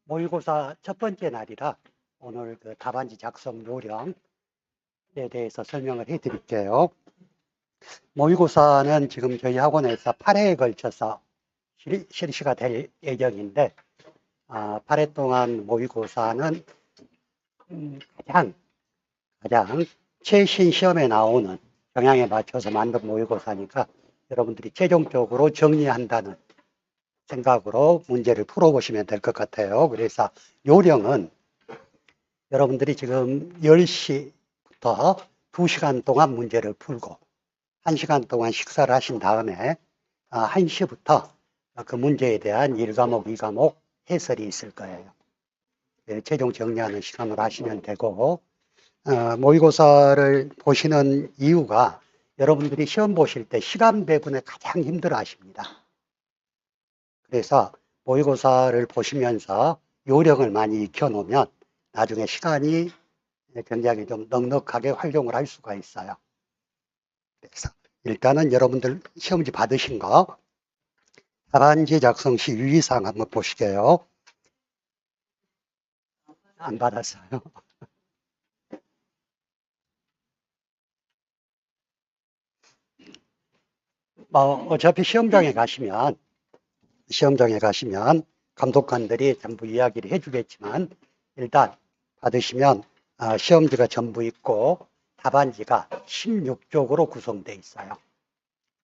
모의고사 첫 번째 날이라 오늘 그 답안지 작성 요령에 대해서 설명을 해 드릴게요. 모의고사는 지금 저희 학원에서 8회에 걸쳐서 실시가 될 예정인데, 8회 동안 모의고사는 가장 최신 시험에 나오는 경향에 맞춰서 만든 모의고사니까 여러분들이 최종적으로 정리한다는 생각으로 문제를 풀어보시면 될 것 같아요. 그래서 요령은 여러분들이 지금 10시부터 2시간 동안 문제를 풀고 1시간 동안 식사를 하신 다음에 1시부터 그 문제에 대한 1과목, 2과목 해설이 있을 거예요. 최종 정리하는 시간으로 하시면 되고, 모의고사를 보시는 이유가 여러분들이 시험 보실 때 시간 배분에 가장 힘들어 하십니다. 그래서 모의고사를 보시면서 요령을 많이 익혀놓으면 나중에 시간이 굉장히 좀 넉넉하게 활용을 할 수가 있어요. 그래서 일단은 여러분들 시험지 받으신 거 답안지 작성 시 유의사항 한번 보시게요. 안 받았어요. 어차피 시험장에 가시면 감독관들이 전부 이야기를 해주겠지만 일단 받으시면 시험지가 전부 있고 답안지가 16쪽으로 구성되어 있어요.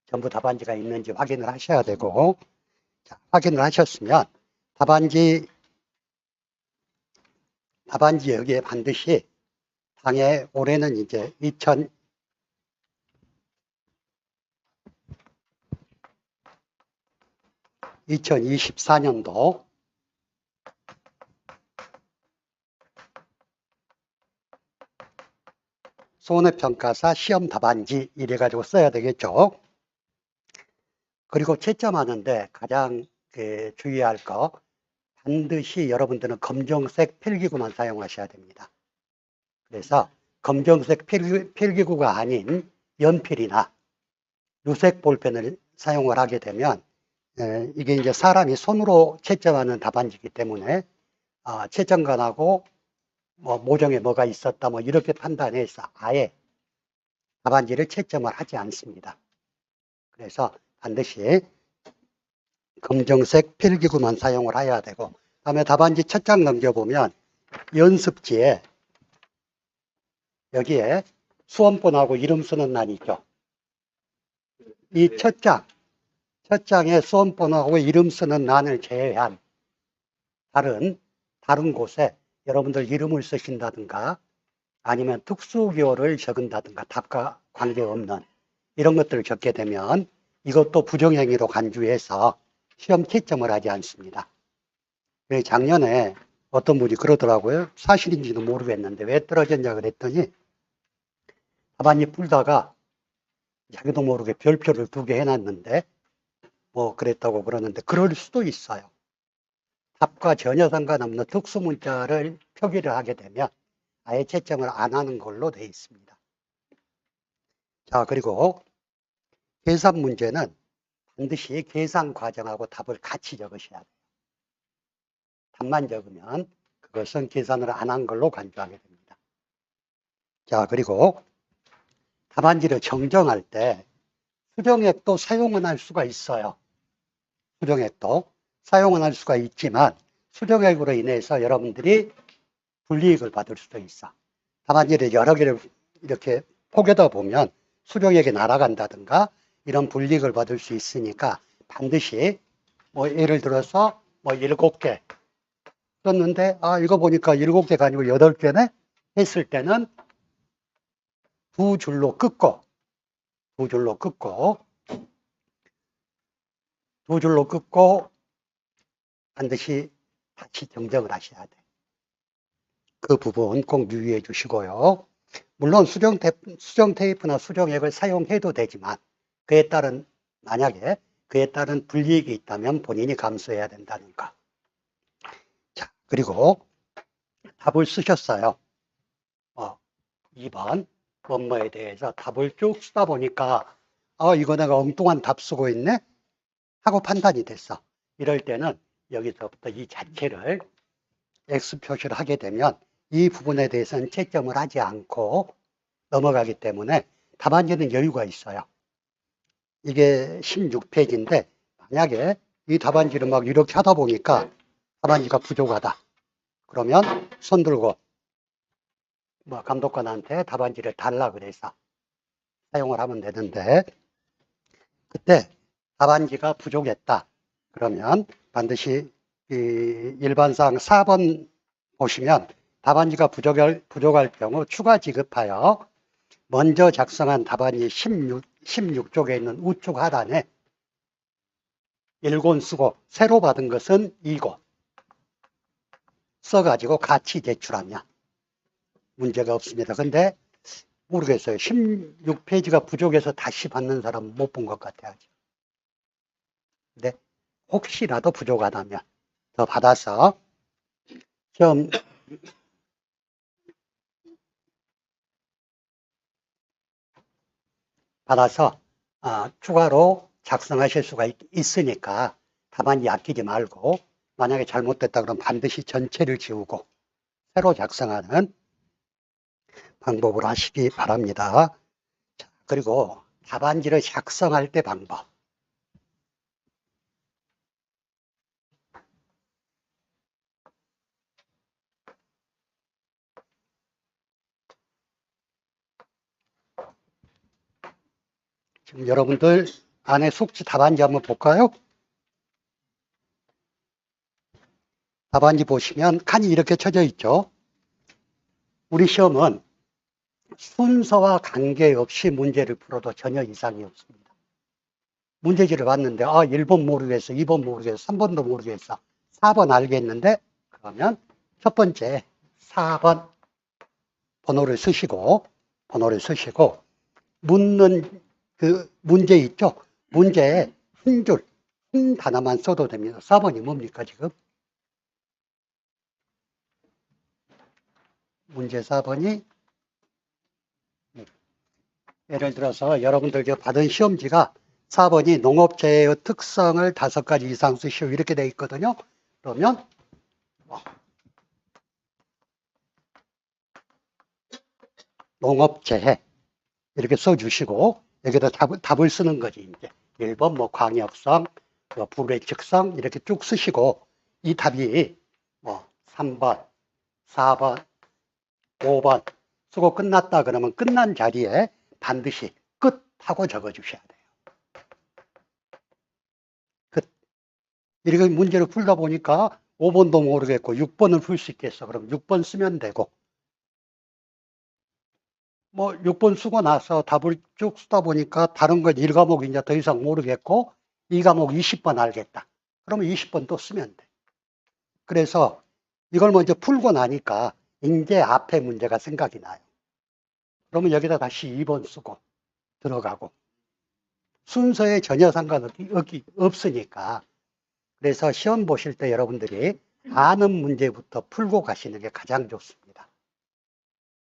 전부 답안지가 있는지 확인을 하셔야 되고, 자, 확인을 하셨으면 답안지 여기에 반드시 당해 올해는 이제 2024년도 손해평가사 시험 답안지 이래가지고 써야 되겠죠. 그리고 채점하는데 가장 주의할 거, 반드시 여러분들은 검정색 필기구만 사용하셔야 됩니다. 그래서 검정색 필기구가 아닌 연필이나 유색 볼펜을 사용을 하게 되면 이게 이제 사람이 손으로 채점하는 답안지이기 때문에 채점관하고 모정에 뭐가 있었다 이렇게 판단해서 아예 답안지를 채점을 하지 않습니다. 그래서 반드시 검정색 필기구만 사용을 해야 되고, 다음에 답안지 첫 장 넘겨보면 연습지에 여기에 수험번호하고 이름 쓰는 란이 있죠. 이 첫 장에 수험번호하고 이름 쓰는 란을 제외한 다른 곳에 여러분들 이름을 쓰신다든가 아니면 특수기호를 적은다든가 답과 관계없는 이런 것들을 적게 되면 이것도 부정행위로 간주해서 시험 채점을 하지 않습니다. 작년에 어떤 분이 그러더라고요. 사실인지는 모르겠는데 왜 떨어졌냐 그랬더니 답안지 풀다가 자기도 모르게 별표를 2개 해놨는데 그랬다고 그러는데 그럴 수도 있어요. 답과 전혀 상관없는 특수문자를 표기를 하게 되면 아예 채점을 안 하는 걸로 되어 있습니다. 자, 그리고 계산 문제는 반드시 계산 과정하고 답을 같이 적으셔야 돼요. 답만 적으면 그것은 계산을 안 한 걸로 간주하게 됩니다. 자, 그리고 답안지를 정정할 때 수정액도 사용은 할 수가 있어요. 수정액도 사용은 할 수가 있지만 수정액으로 인해서 여러분들이 불이익을 받을 수도 있어. 답안지를 여러 개를 이렇게 포개다 보면 수정액이 날아간다든가 이런 불이익을 받을 수 있으니까 반드시 예를 들어서 7개 썼는데 이거 보니까 7개가 아니고 8개네 했을 때는 두 줄로 끊고 반드시 다시 정정을 하셔야 돼. 그 부분 꼭 유의해 주시고요. 물론 수정 테이프나 수정액을 사용해도 되지만 만약에 그에 따른 불이익이 있다면 본인이 감수해야 된다는 거. 자, 그리고 답을 쓰셨어요. 2번 뭐뭐에 대해서 답을 쭉 쓰다 보니까 이거 내가 엉뚱한 답 쓰고 있네 하고 판단이 됐어. 이럴 때는 여기서부터 이 자체를 X 표시를 하게 되면 이 부분에 대해서는 채점을 하지 않고 넘어가기 때문에 답안지는 여유가 있어요. 이게 16페이지인데 만약에 이 답안지를 막 이렇게 하다 보니까 답안지가 부족하다. 그러면 손 들고 뭐 감독관한테 답안지를 달라 그래서 사용을 하면 되는데, 그때 답안지가 부족했다. 그러면 반드시 일반상 4번 보시면 답안지가 부족할 경우 추가 지급하여 먼저 작성한 답안지 16쪽에 있는 우측 하단에 1권 쓰고 새로 받은 것은 2권 써가지고 같이 제출하면 문제가 없습니다. 근데 모르겠어요. 16페이지가 부족해서 다시 받는 사람은 못 본 것 같아요. 근데 혹시라도 부족하다면 더 받아서 시험 추가로 작성하실 수가 있으니까 답안지 아끼지 말고, 만약에 잘못됐다 그러면 반드시 전체를 지우고 새로 작성하는 방법으로 하시기 바랍니다. 자, 그리고 답안지를 작성할 때 방법. 지금 여러분들 안에 숙지 답안지 한번 볼까요? 답안지 보시면 칸이 이렇게 쳐져 있죠. 우리 시험은 순서와 관계없이 문제를 풀어도 전혀 이상이 없습니다. 문제지를 봤는데 1번 모르겠어, 2번 모르겠어, 3번도 모르겠어, 4번 알겠는데, 그러면 첫 번째 4번 번호를 쓰시고 묻는 그 문제 있죠? 문제에 한 줄, 한 단어만 써도 됩니다. 4번이 뭡니까 지금? 문제 4번이 예를 들어서 여러분들 받은 시험지가 4번이 농업재해의 특성을 5가지 이상 쓰시오 이렇게 돼 있거든요. 그러면 농업재해 이렇게 써주시고 여기다 답을 쓰는 거지. 이제 1번 뭐 광역성, 뭐 불의측성 이렇게 쭉 쓰시고 이 답이 뭐 3번, 4번, 5번 쓰고 끝났다 그러면 끝난 자리에 반드시 끝 하고 적어 주셔야 돼요. 끝. 이렇게 문제를 풀다 보니까 5번도 모르겠고 6번을 풀 수 있겠어. 그럼 6번 쓰면 되고, 뭐 6번 쓰고 나서 답을 쭉 쓰다 보니까 다른 건 1과목 이제 더 이상 모르겠고 2과목 20번 알겠다. 그러면 20번 또 쓰면 돼. 그래서 이걸 먼저 풀고 나니까 이제 앞에 문제가 생각이 나요. 그러면 여기다 다시 2번 쓰고 들어가고 순서에 전혀 없으니까. 그래서 시험 보실 때 여러분들이 아는 문제부터 풀고 가시는 게 가장 좋습니다.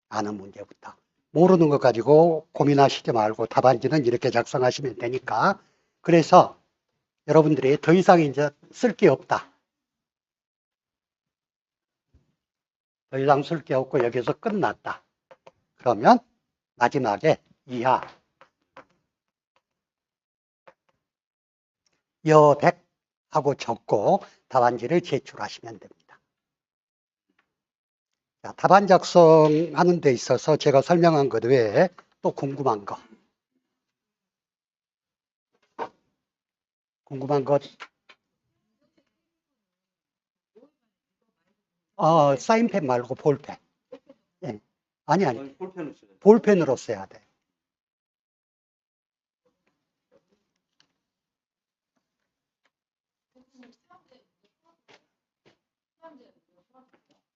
아는 문제부터. 모르는 것 가지고 고민하시지 말고 답안지는 이렇게 작성하시면 되니까. 그래서 여러분들이 더 이상 이제 쓸 게 없다. 더 이상 쓸 게 없고 여기서 끝났다. 그러면 마지막에 이하 여백 하고 적고 답안지를 제출하시면 됩니다. 자, 답안 작성하는 데 있어서 제가 설명한 것 외에 또 궁금한 것 사인펜 말고 볼펜. 예. 아니 볼펜으로 써야 돼.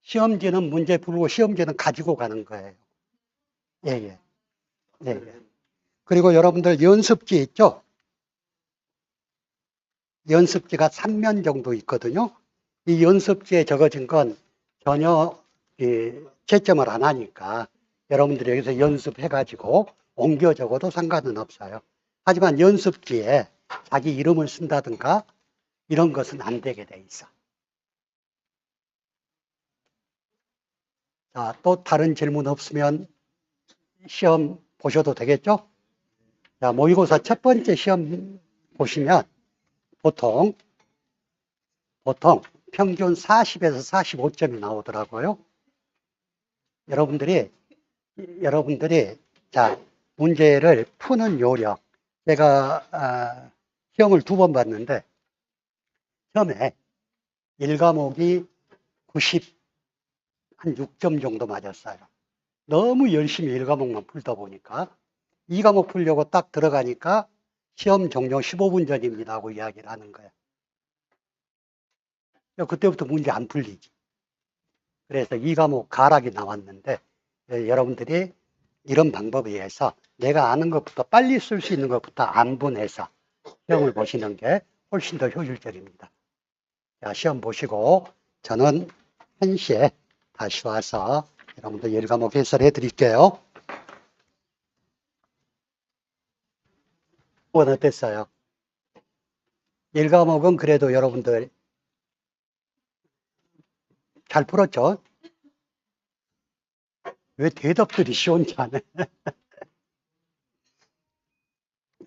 시험지는 문제 풀고 시험지는 가지고 가는 거예요. 예, 예. 예, 예. 그리고 여러분들 연습지 있죠? 연습지가 3면 정도 있거든요. 이 연습지에 적어진 건 전혀 채점을 안 하니까 여러분들이 여기서 연습해가지고 옮겨 적어도 상관은 없어요. 하지만 연습지에 자기 이름을 쓴다든가 이런 것은 안 되게 돼 있어. 자, 또 다른 질문 없으면 시험 보셔도 되겠죠? 자, 모의고사 첫 번째 시험 보시면 보통 평균 40에서 45점이 나오더라고요. 여러분들이 자, 문제를 푸는 요령. 제가 시험을 2번 봤는데 처음에 1과목이 96점 정도 맞았어요. 너무 열심히 1과목만 풀다 보니까 2과목 풀려고 딱 들어가니까 시험 종료 15분 전입니다 하고 이야기를 하는 거예요. 그때부터 문제 안 풀리지. 그래서 2과목 가락이 나왔는데 여러분들이 이런 방법에 의해서 내가 아는 것부터 빨리 쓸 수 있는 것부터 안분해서 시험을 보시는 게 훨씬 더 효율적입니다. 자, 시험 보시고 저는 1시에 다시 와서 여러분들 1과목 해설해 드릴게요. 오늘 어땠어요? 1과목은 그래도 여러분들 잘 풀었죠? 왜 대답들이 시원치 않아요?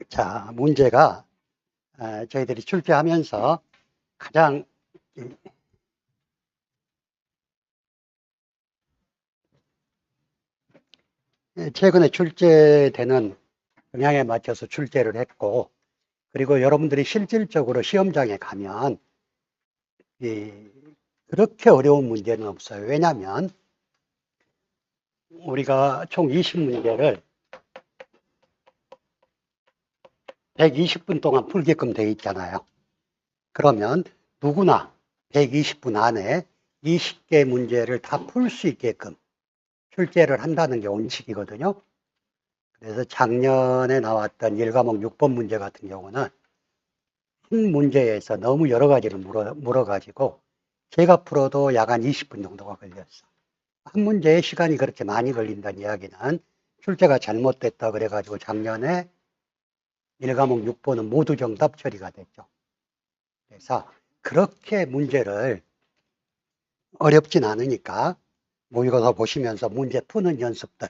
자, 문제가 저희들이 출제하면서 가장 최근에 출제되는 경향에 맞춰서 출제를 했고, 그리고 여러분들이 실질적으로 시험장에 가면 그렇게 어려운 문제는 없어요. 왜냐하면 우리가 총 20문제를 120분 동안 풀게끔 되어 있잖아요. 그러면 누구나 120분 안에 20개 문제를 다 풀 수 있게끔 출제를 한다는 게 원칙이거든요. 그래서 작년에 나왔던 1과목 6번 문제 같은 경우는 한 문제에서 너무 여러 가지를 물어가지고 제가 풀어도 약 한 20분 정도가 걸렸어. 한 문제에 시간이 그렇게 많이 걸린다는 이야기는 출제가 잘못됐다 그래가지고 작년에 1과목 6번은 모두 정답 처리가 됐죠. 그래서 그렇게 문제를 어렵진 않으니까 모의고사 보시면서 문제 푸는 연습들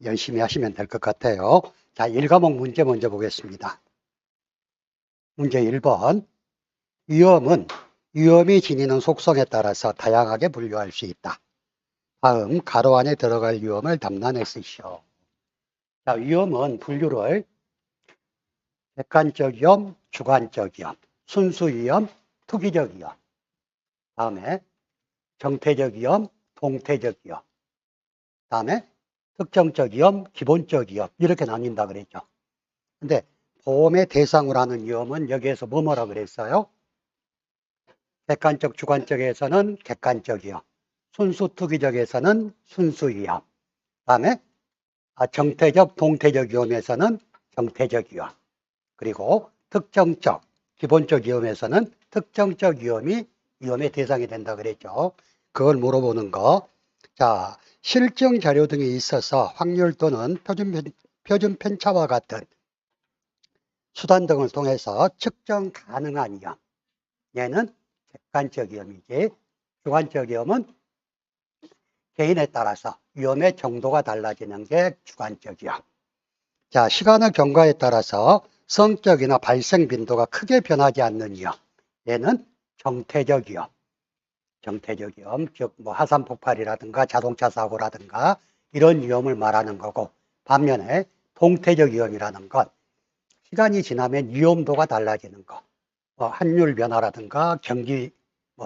열심히 하시면 될 것 같아요. 자, 1과목 문제 먼저 보겠습니다. 문제 1번. 위험이 지니는 속성에 따라서 다양하게 분류할 수 있다. 다음 가로 안에 들어갈 위험을 담란해 쓰시오. 자, 위험은 분류를 객관적 위험, 주관적 위험, 순수 위험, 투기적 위험, 다음에 정태적 위험, 동태적 위험, 다음에 특정적 위험, 기본적 위험 이렇게 나뉜다 그랬죠. 근데 보험의 대상으로 하는 위험은 여기에서 뭐라 그랬어요? 객관적, 주관적에서는 객관적 위험, 순수 투기적에서는 순수 위험, 다음에 정태적, 동태적 위험에서는 정태적 위험, 그리고 특정적, 기본적 위험에서는 특정적 위험이 위험의 대상이 된다 그랬죠. 그걸 물어보는 거. 자, 실증 자료 등이 있어서 확률 또는 표준 편차와 같은 수단 등을 통해서 측정 가능한 위험. 얘는 객관적 위험이지. 주관적 위험은 개인에 따라서 위험의 정도가 달라지는 게 주관적 위험. 자, 시간의 경과에 따라서 성격이나 발생 빈도가 크게 변하지 않는 위험. 얘는 정태적 위험. 정태적 위험, 즉 뭐 화산 폭발이라든가 자동차 사고라든가 이런 위험을 말하는 거고, 반면에 동태적 위험이라는 건 시간이 지나면 위험도가 달라지는 거. 환율 변화라든가 경기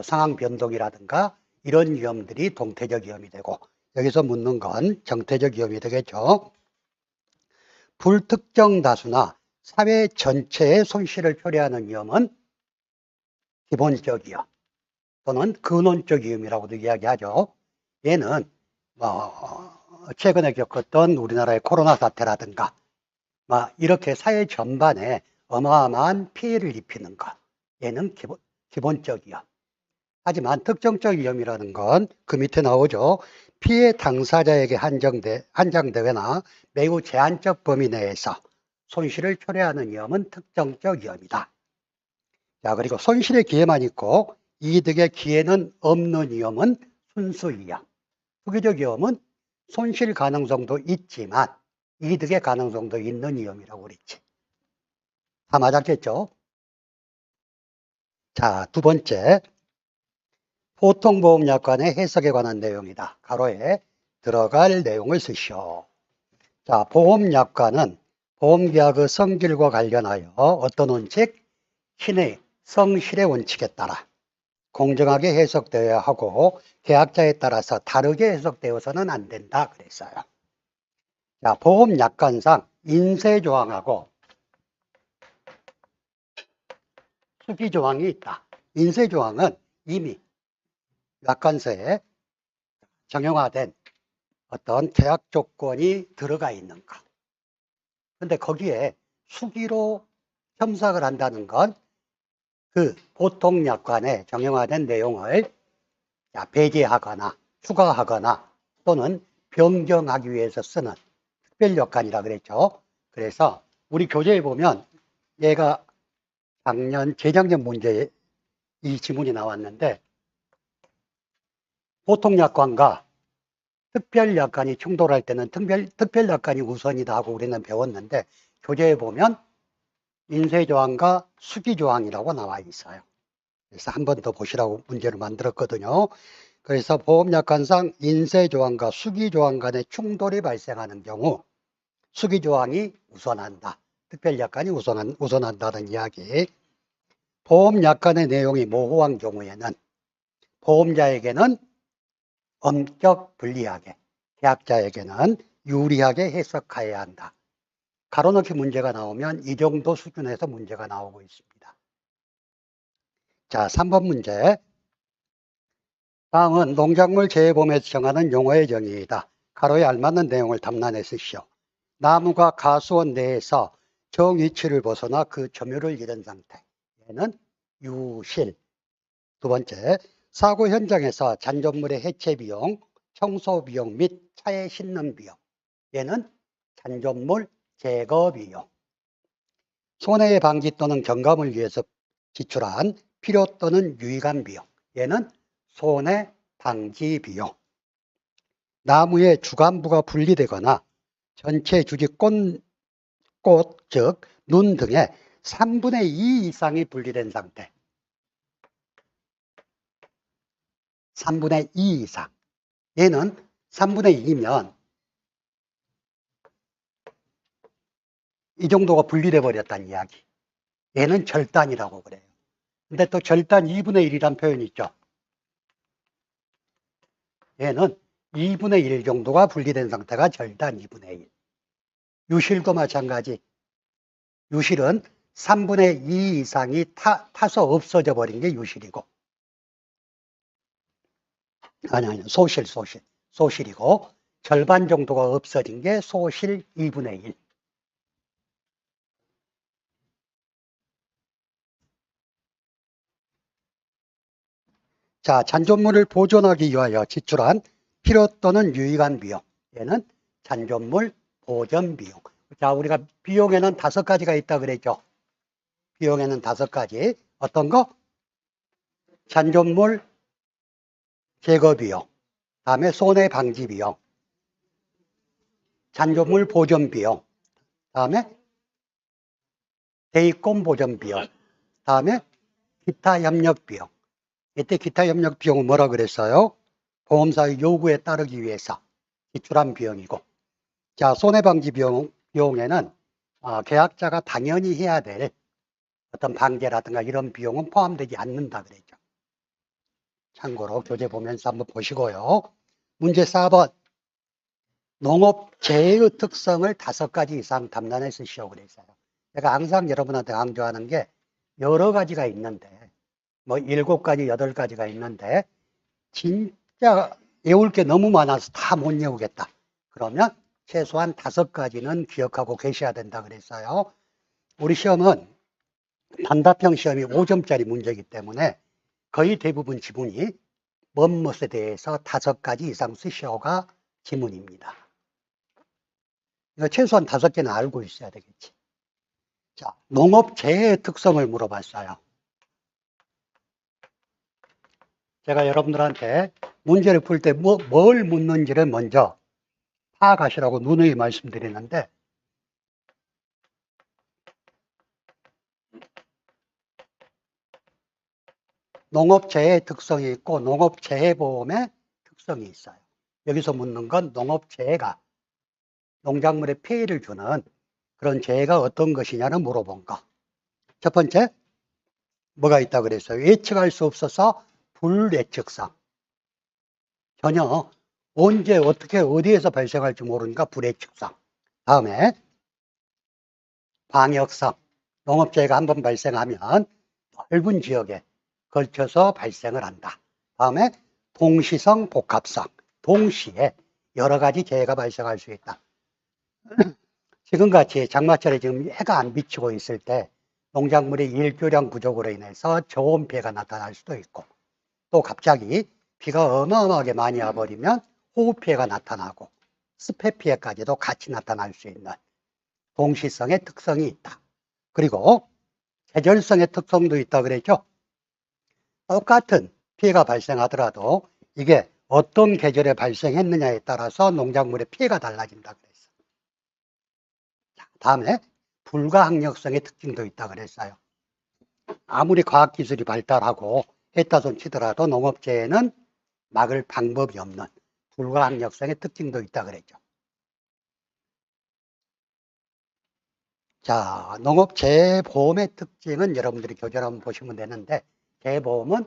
상황 변동이라든가 이런 위험들이 동태적 위험이 되고, 여기서 묻는 건 정태적 위험이 되겠죠. 불특정 다수나 사회 전체의 손실을 초래하는 위험은 기본적 위험 또는 근원적 위험이라고도 이야기하죠. 얘는 최근에 겪었던 우리나라의 코로나 사태라든가 이렇게 사회 전반에 어마어마한 피해를 입히는 것, 얘는 기본적 위험. 하지만 특정적 위험이라는 건 그 밑에 나오죠. 피해 당사자에게 한정되거나 매우 제한적 범위 내에서 손실을 초래하는 위험은 특정적 위험이다. 자, 그리고 손실의 기회만 있고 이득의 기회는 없는 위험은 순수 위험. 투기적 위험은 손실 가능성도 있지만 이득의 가능성도 있는 위험이라고 그랬지. 다 맞았겠죠? 자, 두 번째, 보통보험약관의 해석에 관한 내용이다. 가로에 들어갈 내용을 쓰시오. 자, 보험약관은 보험계약의 성질과 관련하여 어떤 원칙? 신의 성실의 원칙에 따라 공정하게 해석되어야 하고 계약자에 따라서 다르게 해석되어서는 안 된다 그랬어요. 자, 보험약관상 인쇄조항하고 수기조항이 있다. 인쇄조항은 이미 약관서에 정형화된 어떤 계약 조건이 들어가 있는 것. 근데 거기에 수기로 첨삭을 한다는 건 그 보통 약관에 정형화된 내용을 배제하거나 추가하거나 또는 변경하기 위해서 쓰는 특별약관이라 그랬죠. 그래서 우리 교재에 보면 얘가 재작년 문제에 이 지문이 나왔는데 보통 약관과 특별 약관이 충돌할 때는 특별 약관이 우선이다 하고 우리는 배웠는데 교재에 보면 인쇄조항과 수기조항이라고 나와 있어요. 그래서 한 번 더 보시라고 문제를 만들었거든요. 그래서 보험약관상 인쇄조항과 수기조항 간의 충돌이 발생하는 경우 수기조항이 우선한다. 특별약관이 우선한다는 이야기. 보험약관의 내용이 모호한 경우에는 보험자에게는 엄격 불리하게, 계약자에게는 유리하게 해석해야 한다. 가로넣기 문제가 나오면 이 정도 수준에서 문제가 나오고 있습니다. 자, 3번 문제. 다음은 농작물 재해보험에서 정하는 용어의 정의이다. 가로에 알맞는 내용을 담란해 쓰시오. 나무가 가수원 내에서 정위치를 벗어나 그 점유를 잃은 상태. 얘는 유실. 두 번째, 사고 현장에서 잔존물의 해체 비용, 청소 비용 및 차에 싣는 비용. 얘는 잔존물 제거 비용. 손해의 방지 또는 경감을 위해서 지출한 필요 또는 유의감 비용. 얘는 손해 방지 비용. 나무의 주간부가 분리되거나 전체 주지 꽃, 즉 눈 등의 3분의 2 이상이 분리된 상태. 3분의 2 이상. 얘는 3분의 2면 이 정도가 분리돼 버렸다는 이야기. 얘는 절단이라고 그래요. 근데 또 절단 2분의 1이란 표현이 있죠. 얘는 2분의 1 정도가 분리된 상태가 절단 2분의 1. 유실도 마찬가지. 유실은 3분의 2 이상이 타서 없어져 버린 게 유실이고. 아니, 소실이고, 절반 정도가 없어진 게 소실 2분의 1. 자, 잔존물을 보존하기 위하여 지출한 필요 또는 유익한 비용. 얘는 잔존물 보존 비용. 자, 우리가 비용에는 5가지가 있다 그랬죠. 비용에는 5가지. 어떤 거? 잔존물 제거 비용. 다음에 손해 방지 비용. 잔존물 보존 비용. 다음에 대입금 보존 비용. 다음에 기타 협력 비용. 이때 기타 협력 비용은 뭐라 그랬어요? 보험사의 요구에 따르기 위해서 지출한 비용이고. 자, 손해방지 비용에는 계약자가 당연히 해야 될 어떤 방제라든가 이런 비용은 포함되지 않는다 그랬죠. 참고로 교재 보면서 한번 보시고요. 문제 4번. 농업재해의 특성을 5가지 이상 담론해 쓰시오 그랬어요. 제가 항상 여러분한테 강조하는 게 여러 가지가 있는데 뭐 7가지, 8가지가 있는데 진짜 외울 게 너무 많아서 다 못 외우겠다. 그러면 최소한 5가지는 기억하고 계셔야 된다 그랬어요. 우리 시험은 단답형 시험이 5점짜리 문제이기 때문에 거의 대부분 지문이 뭐뭐에 대해서 5가지 이상 쓰시오가 지문입니다. 이거 최소한 5개는 알고 있어야 되겠지. 자, 농업재해의 특성을 물어봤어요. 제가 여러분들한테 문제를 풀 때 뭘 묻는지를 먼저 파악하시라고 누누이 말씀드리는데, 농업재해의 특성이 있고 농업재해보험의 특성이 있어요. 여기서 묻는 건 농업재해가 농작물에 피해를 주는 그런 재해가 어떤 것이냐를 물어본 거. 첫 번째, 뭐가 있다 그랬어요? 예측할 수 없어서 불예측성. 전혀 언제 어떻게 어디에서 발생할지 모르니까 불예측성. 다음에 광역성. 농업재해가 한번 발생하면 넓은 지역에 걸쳐서 발생을 한다. 다음에 동시성 복합성. 동시에 여러 가지 재해가 발생할 수 있다. 지금같이 장마철에 지금 해가 안 비치고 있을 때 농작물의 일교량 부족으로 인해서 저온 피해가 나타날 수도 있고, 또 갑자기 비가 어마어마하게 많이 와버리면 호우 피해가 나타나고 습해 피해까지도 같이 나타날 수 있는 동시성의 특성이 있다. 그리고 계절성의 특성도 있다 그랬죠. 똑같은 피해가 발생하더라도 이게 어떤 계절에 발생했느냐에 따라서 농작물의 피해가 달라진다 그랬어요. 다음에 불가항력성의 특징도 있다 그랬어요. 아무리 과학기술이 발달하고 했다 손 치더라도 농업재해는 막을 방법이 없는 불가항력성의 특징도 있다 그랬죠. 자, 농업재해보험의 특징은 여러분들이 교재를 한번 보시면 되는데, 재해보험은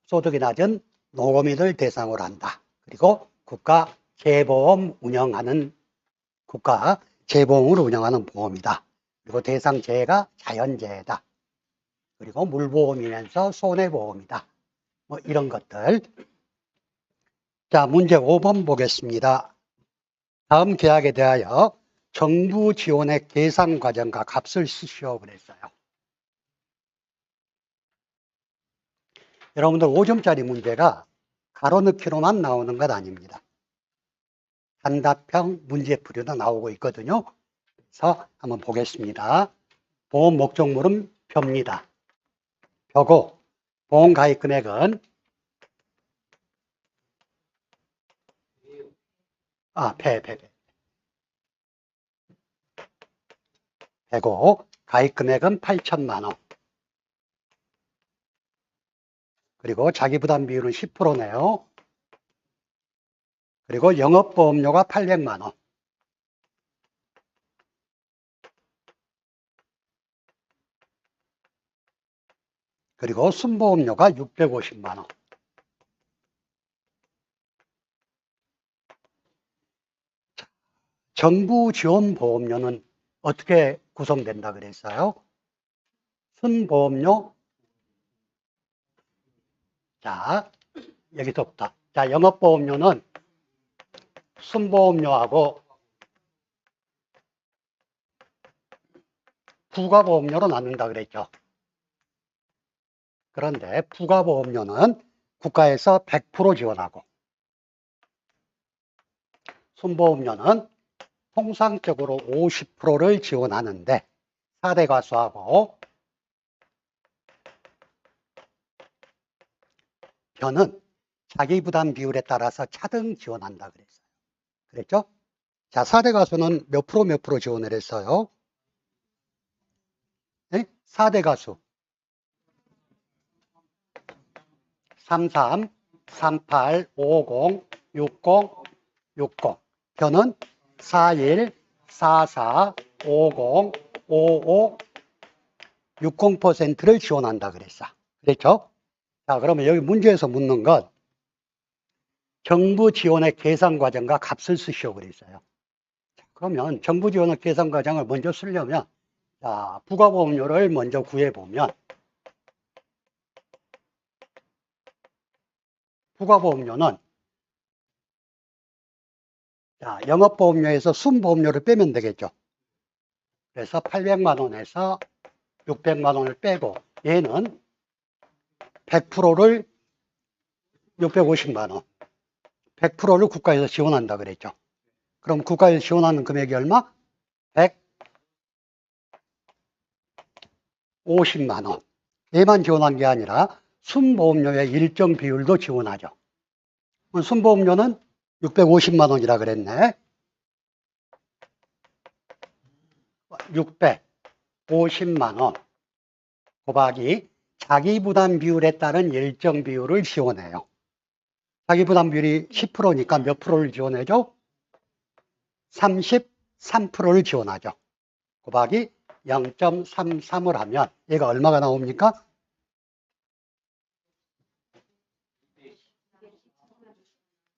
소득이 낮은 농어민을 대상으로 한다. 그리고 국가 재해보험 운영하는 국가 재보험으로 운영하는 보험이다. 그리고 대상 재해가 자연재해다. 그리고 물보험이면서 손해보험이다. 뭐 이런 것들. 자, 문제 5번 보겠습니다. 다음 계약에 대하여 정부 지원의 계산 과정과 값을 쓰시오 그랬어요. 여러분들 5점짜리 문제가 가로넣기로만 나오는 것 아닙니다. 단답형 문제풀이도 나오고 있거든요. 그래서 한번 보겠습니다. 보험 목적물은 표입니다. 표고 보험 가입 금액은 배고 가입 금액은 8천만 원. 그리고 자기 부담 비율은 10%네요. 그리고 영업보험료가 800만 원. 그리고 순보험료가 650만 원. 정부 지원 보험료는 어떻게 구성된다 그랬어요? 순보험료. 자, 여기서부터. 자, 영업보험료는 순보험료하고 부가보험료로 나눈다 그랬죠. 그런데 부가보험료는 국가에서 100% 지원하고 순보험료는 통상적으로 50%를 지원하는데 4대 가수하고 변은 자기 부담 비율에 따라서 차등 지원한다 그랬어요. 그랬죠? 자, 4대 가수는 몇 프로 지원을 했어요? 네? 4대 가수 33, 38, 50, 60, 60. 변은 41, 44, 50, 55, 60%를 지원한다 그랬어. 그랬죠? 자, 그러면 여기 문제에서 묻는 건 정부 지원의 계산 과정과 값을 쓰시오 그랬어요. 그러면 정부 지원의 계산 과정을 먼저 쓰려면, 자, 부가보험료를 먼저 구해보면, 부가보험료는, 자, 영업보험료에서 순보험료를 빼면 되겠죠. 그래서 800만 원에서 600만 원을 빼고, 얘는 100%를 650만 원, 100%를 국가에서 지원한다 그랬죠. 그럼 국가에서 지원하는 금액이 얼마? 150만 원. 얘만 지원한 게 아니라 순보험료의 일정 비율도 지원하죠. 순보험료는 650만 원이라 그랬네. 650만 원 곱하기 자기부담 비율에 따른 일정 비율을 지원해요. 자기부담 비율이 10%니까 몇 프로를 지원해줘? 33%를 지원하죠. 곱하기 0.33을 하면 얘가 얼마가 나옵니까?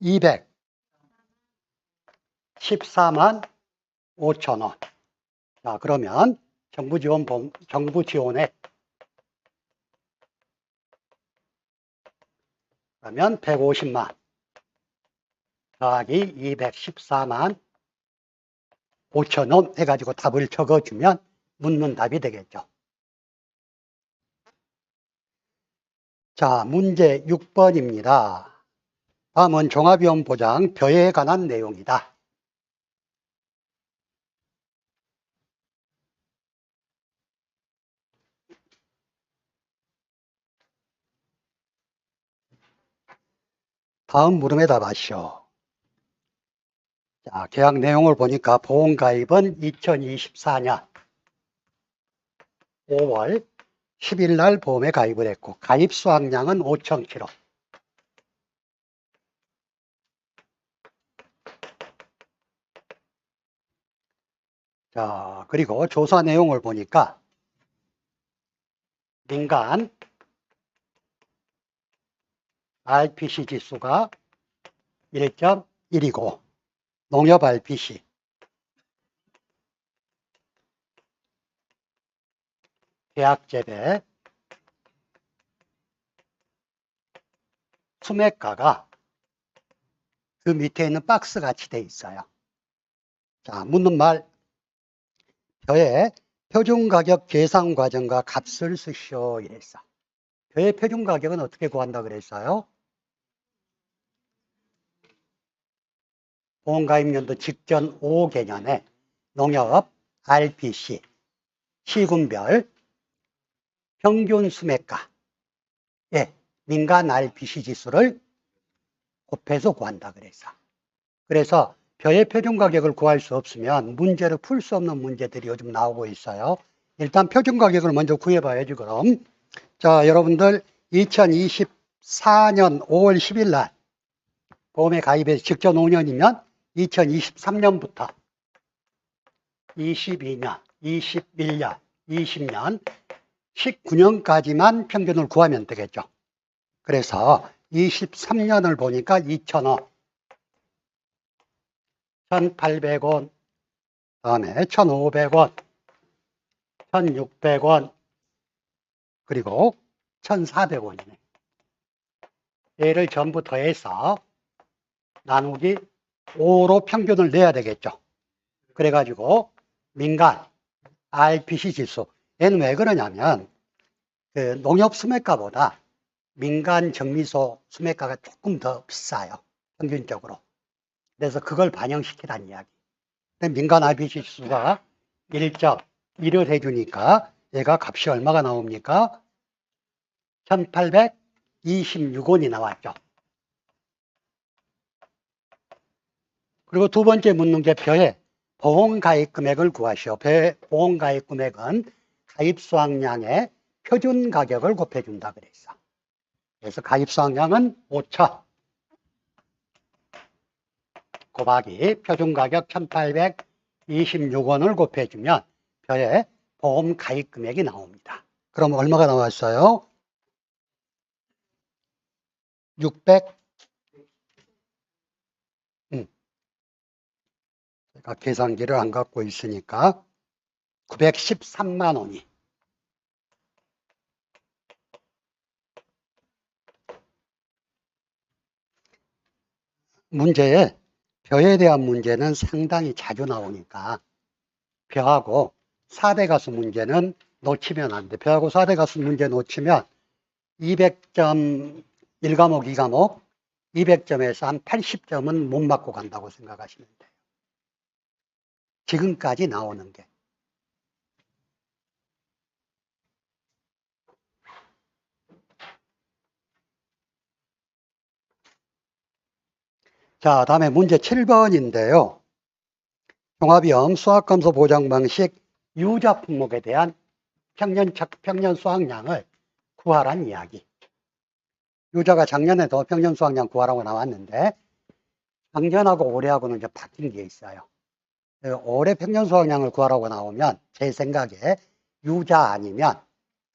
214만 5천 원. 자, 그러면 정부 지원액 그러면 150만 더하기 214만 5천 원 해가지고 답을 적어주면 묻는 답이 되겠죠. 자, 문제 6번입니다. 다음은 종합위험 보장 벼에 관한 내용이다. 다음 물음에 답하시오. 자, 계약 내용을 보니까 보험가입은 2024년 5월 10일 날 보험에 가입을 했고 가입 수확량은 5,000kg. 자, 그리고 조사 내용을 보니까 민간 RPC 지수가 1.1이고 농협 RPC 계약재배 수매가가 그 밑에 있는 박스 같이 돼 있어요. 자, 묻는 말 벼의 표준가격 계산 과정과 값을 쓰시오 이랬어. 벼의 표준가격은 어떻게 구한다 그랬어요? 보험가입연도 직전 5개년에 농협 RPC 시군별 평균 수매가에 민간 RPC 지수를 곱해서 구한다 그랬어. 그래서 벼의 표준가격을 구할 수 없으면 문제를 풀 수 없는 문제들이 요즘 나오고 있어요. 일단 표준가격을 먼저 구해봐야지 그럼. 자, 여러분들 2024년 5월 10일 날 보험에 가입해서 직전 5년이면 2023년부터 22년, 21년, 20년, 19년까지만 평균을 구하면 되겠죠. 그래서 23년을 보니까 2,000원, 1,800원, 다음에 1,500원, 1,600원, 그리고 1,400원이네. 얘를 전부 더해서 나누기 5로 평균을 내야 되겠죠. 그래가지고 민간 RPC 지수, 얘는 왜 그러냐면 그 농협 수매가보다 민간 정미소 수매가가 조금 더 비싸요. 평균적으로. 그래서 그걸 반영시키라는 이야기. 민간 RPC 지수가 1.1을 해주니까 얘가 값이 얼마가 나옵니까? 1,826원이 나왔죠. 그리고 두 번째 묻는 게 벼의 보험가입 금액을 구하시오. 벼의 보험가입 금액은 가입 수확량의 표준 가격을 곱해준다 그랬어. 그래서 가입 수확량은 5천 곱하기 표준 가격 1,826원을 곱해주면 벼의 보험 가입 금액이 나옵니다. 그럼 얼마가 나왔어요? 600 제가 계산기를 안 갖고 있으니까 913만 원이 문제에 벼에 대한 문제는 상당히 자주 나오니까 벼하고 4대 가수 문제는 놓치면 안 돼. 벼하고 4대 가수 문제 놓치면 200점 1과목, 2과목 200점에서 한 80점은 못 맞고 간다고 생각하시면 돼요. 지금까지 나오는 게. 자, 다음에 문제 7번인데요. 종합형 수학검수 보정 방식 유자 품목에 대한 평년 수확량을 구하란 이야기. 유자가 작년에도 평년 수확량 구하라고 나왔는데 작년하고 올해하고는 이제 바뀐 게 있어요. 올해 평년 수확량을 구하라고 나오면 제 생각에 유자 아니면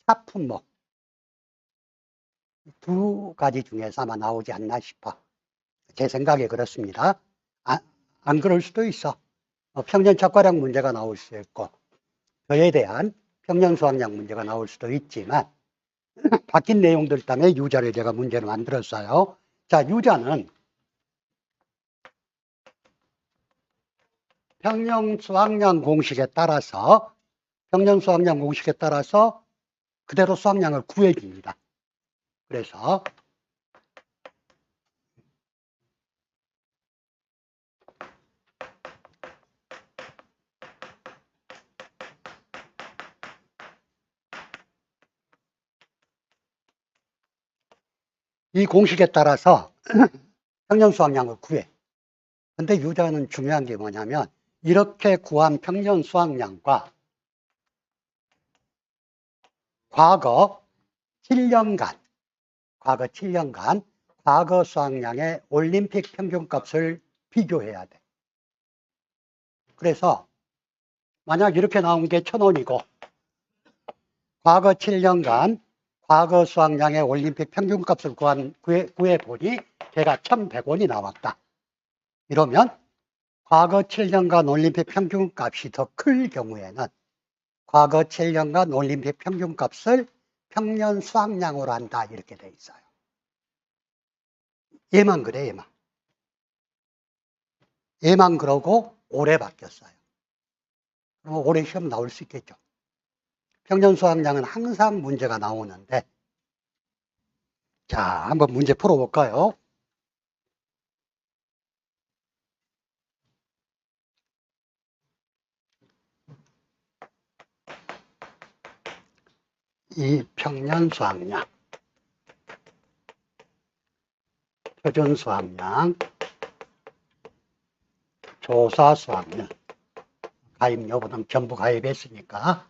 차 품목 두 가지 중에서 아마 나오지 않나 싶어. 제 생각에 그렇습니다. 안 그럴 수도 있어. 평년 착과량 문제가 나올 수 있고 그에 대한 평년 수확량 문제가 나올 수도 있지만 바뀐 내용들 때문에 유자를 제가 문제를 만들었어요. 자, 유자는 평년 수확량 공식에 따라서 그대로 수확량을 구해줍니다. 그래서 이 공식에 따라서 평년 수확량을 구해. 근데 유자는 중요한 게 뭐냐면 이렇게 구한 평년 수확량과 과거 7년간 과거 수확량의 올림픽 평균값을 비교해야 돼. 그래서 만약 이렇게 나온 게 1,000원이고 과거 7년간 과거 수확량의 올림픽 평균값을 구해보니 걔가 1,100원이 나왔다. 이러면 과거 7년간 올림픽 평균값이 더 클 경우에는 과거 7년간 올림픽 평균값을 평년 수확량으로 한다. 이렇게 돼 있어요. 얘만 그래, 얘만. 얘만 그러고 올해 바뀌었어요. 그럼 올해 시험 나올 수 있겠죠. 평년 수확량은 항상 문제가 나오는데 자, 한번 문제 풀어볼까요? 이 평년 수확량, 표준 수확량, 조사 수확량, 가입 여부는 전부 가입했으니까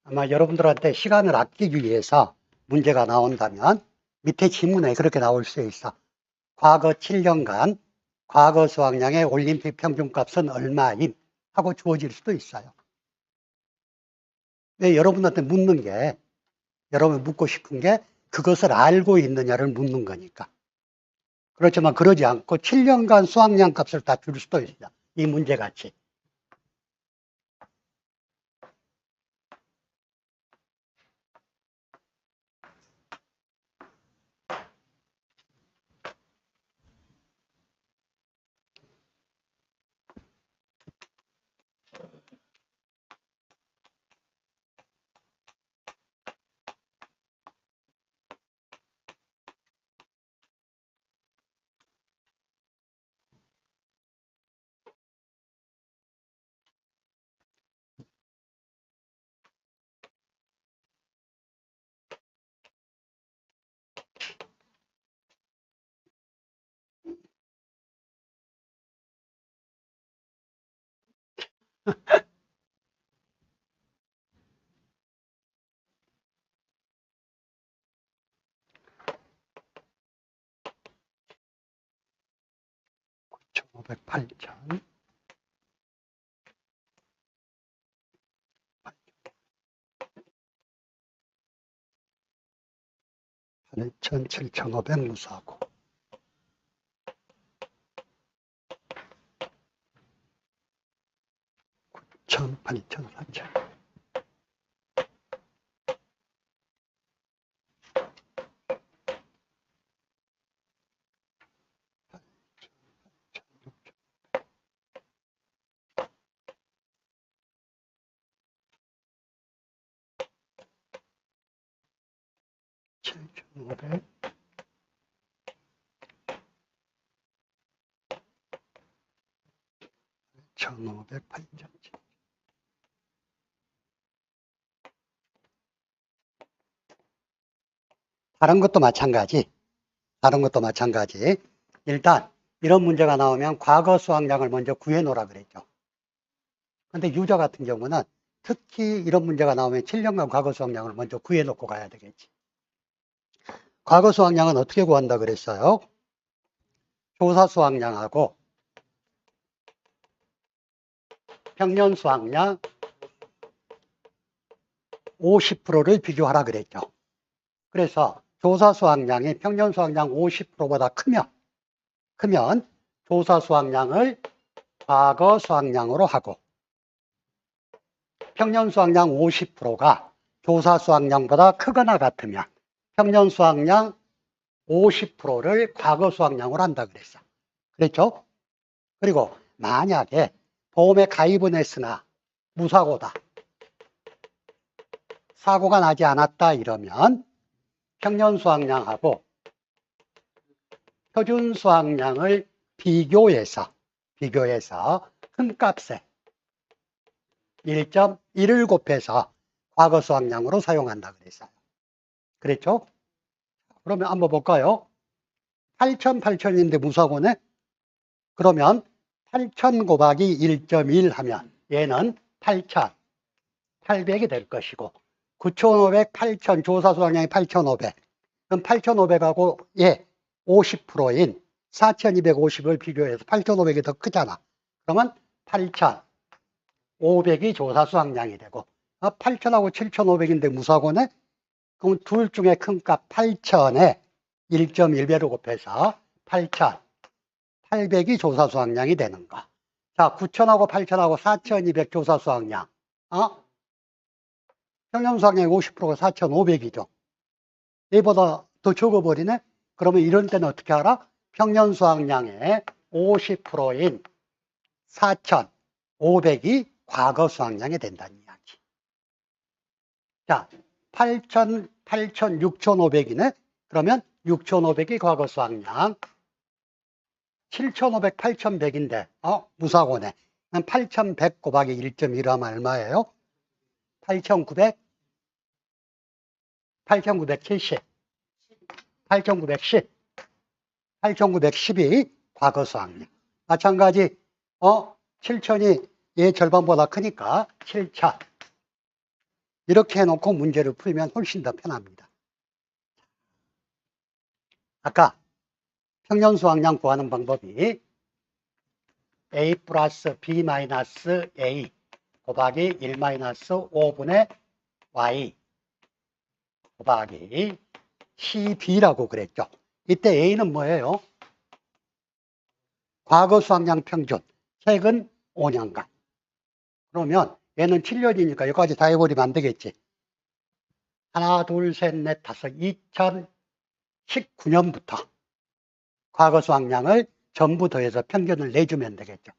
아마 여러분들한테 시간을 아끼기 위해서 문제가 나온다면 밑에 지문에 그렇게 나올 수 있어. 과거 7년간 과거 수확량의 올림픽 평균값은 얼마임? 하고 주어질 수도 있어요. 왜 여러분한테 묻는 게, 여러분 묻고 싶은 게 그것을 알고 있느냐를 묻는 거니까. 그렇지만 그러지 않고 7년간 수확량 값을 다 줄 수도 있어요. 이 문제같이. (9,500, 8,000) 8,000, 7,500 무수하고 9,000, 8,000, 4,000. (7,500) 1,500, 8,000. 다른 것도 마찬가지. 다른 것도 마찬가지. 일단 이런 문제가 나오면 과거 수확량을 먼저 구해 놓으라 그랬죠. 근데 유저 같은 경우는 특히 이런 문제가 나오면 7년간 과거 수확량을 먼저 구해 놓고 가야 되겠지. 과거 수확량은 어떻게 구한다 그랬어요? 조사 수확량하고 평년 수확량 50%를 비교하라 그랬죠. 그래서 조사 수확량이 평년 수확량 50%보다 크면 조사 수확량을 과거 수확량으로 하고, 평년 수확량 50%가 조사 수확량보다 크거나 같으면 평년 수확량 50%를 과거 수확량으로 한다 그랬어. 그랬죠? 그리고 만약에 보험에 가입은 했으나 무사고다, 사고가 나지 않았다 이러면 평년 수확량하고 표준 수확량을 비교해서 큰 값에 1.1을 곱해서 과거 수확량으로 사용한다 그랬어요. 그랬죠? 그러면 한번 볼까요? 8,000인데 무사고네? 그러면 8,000 곱하기 1.1 하면 얘는 8,800이 될 것이고, 9,500, 8,000, 조사 수확량이 8,500. 그럼 8,500하고 50%인 4,250을 비교해서 8,500이 더 크잖아. 그러면 8,500이 조사 수확량이 되고, 8,000하고 7,500인데 무사고네? 그럼 둘 중에 큰 값 8,000에 1.1배로 곱해서 8,800이 조사 수확량이 되는 거. 자, 9,000하고 8,000하고 4,200 조사 수확량. 평년 수확량이 50%가 4,500이죠. 얘보다 더 적어버리네? 그러면 이런 때는 어떻게 알아? 평년 수확량의 50%인 4,500이 과거 수확량이 된다는 이야기. 자, 8,000, 6,500이네? 그러면 6,500이 과거 수확량. 7,500, 8,100인데, 무사고네. 8,100 곱하기 1.1 하면 얼마예요? 8,900, 8,970, 8,910, 8,910이 과거 수확량. 마찬가지, 7,000이 얘 절반보다 크니까 7,000. 이렇게 해놓고 문제를 풀면 훨씬 더 편합니다. 아까 평년 수확량 구하는 방법이 A 플러스 B 마이너스 A 곱하기 1 마이너스 5분의 Y 곱하기 CB라고 그랬죠. 이때 A는 뭐예요? 과거 수확량 평균, 최근 5년간. 그러면 얘는 7년이니까 여기까지 다 해버리면 안 되겠지. 하나, 둘, 셋, 넷, 다섯, 2019년부터 과거 수확량을 전부 더해서 평균을 내주면 되겠죠.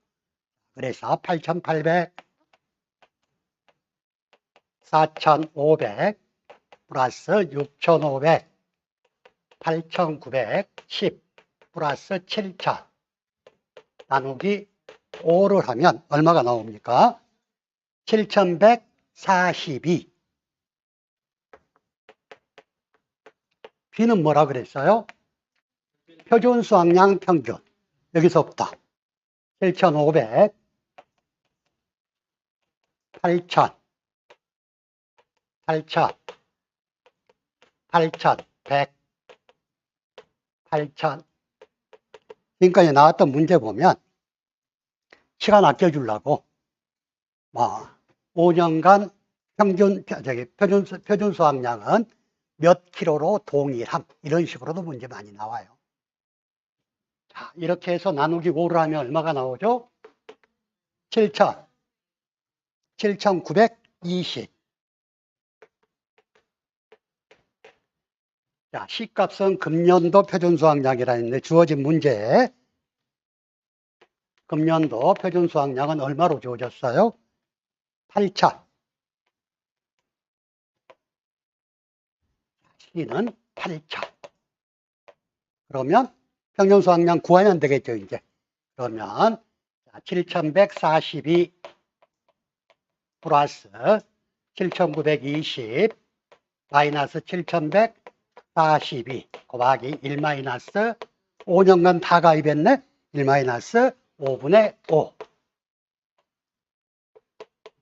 그래서 8,800, 4,500 플러스 6,500, 8,910 플러스 7,000 나누기 5를 하면 얼마가 나옵니까? 7,142. B는 뭐라 그랬어요? 표준 수확량 평균. 여기서부터 7,500, 8,000, 8,000, 8,100, 8,000. 지금까지 나왔던 문제 보면 시간 아껴주려고 5년간 표준 수확량은 몇 킬로로 동일함, 이런 식으로도 문제 많이 나와요. 자, 이렇게 해서 나누기 5를 하면 얼마가 나오죠? 7,920. 자, C값은 금년도 표준 수확량이라 했는데 주어진 문제에 금년도 표준 수확량은 얼마로 주어졌어요? 8,000. C는 8,000. 그러면 평년 수확량 구하면 되겠죠, 이제. 그러면 7,142 플러스 7,920 마이너스 7,100 42 곱하기 1 마이너스 5년간 다 가입했네. 1 마이너스 5분의 5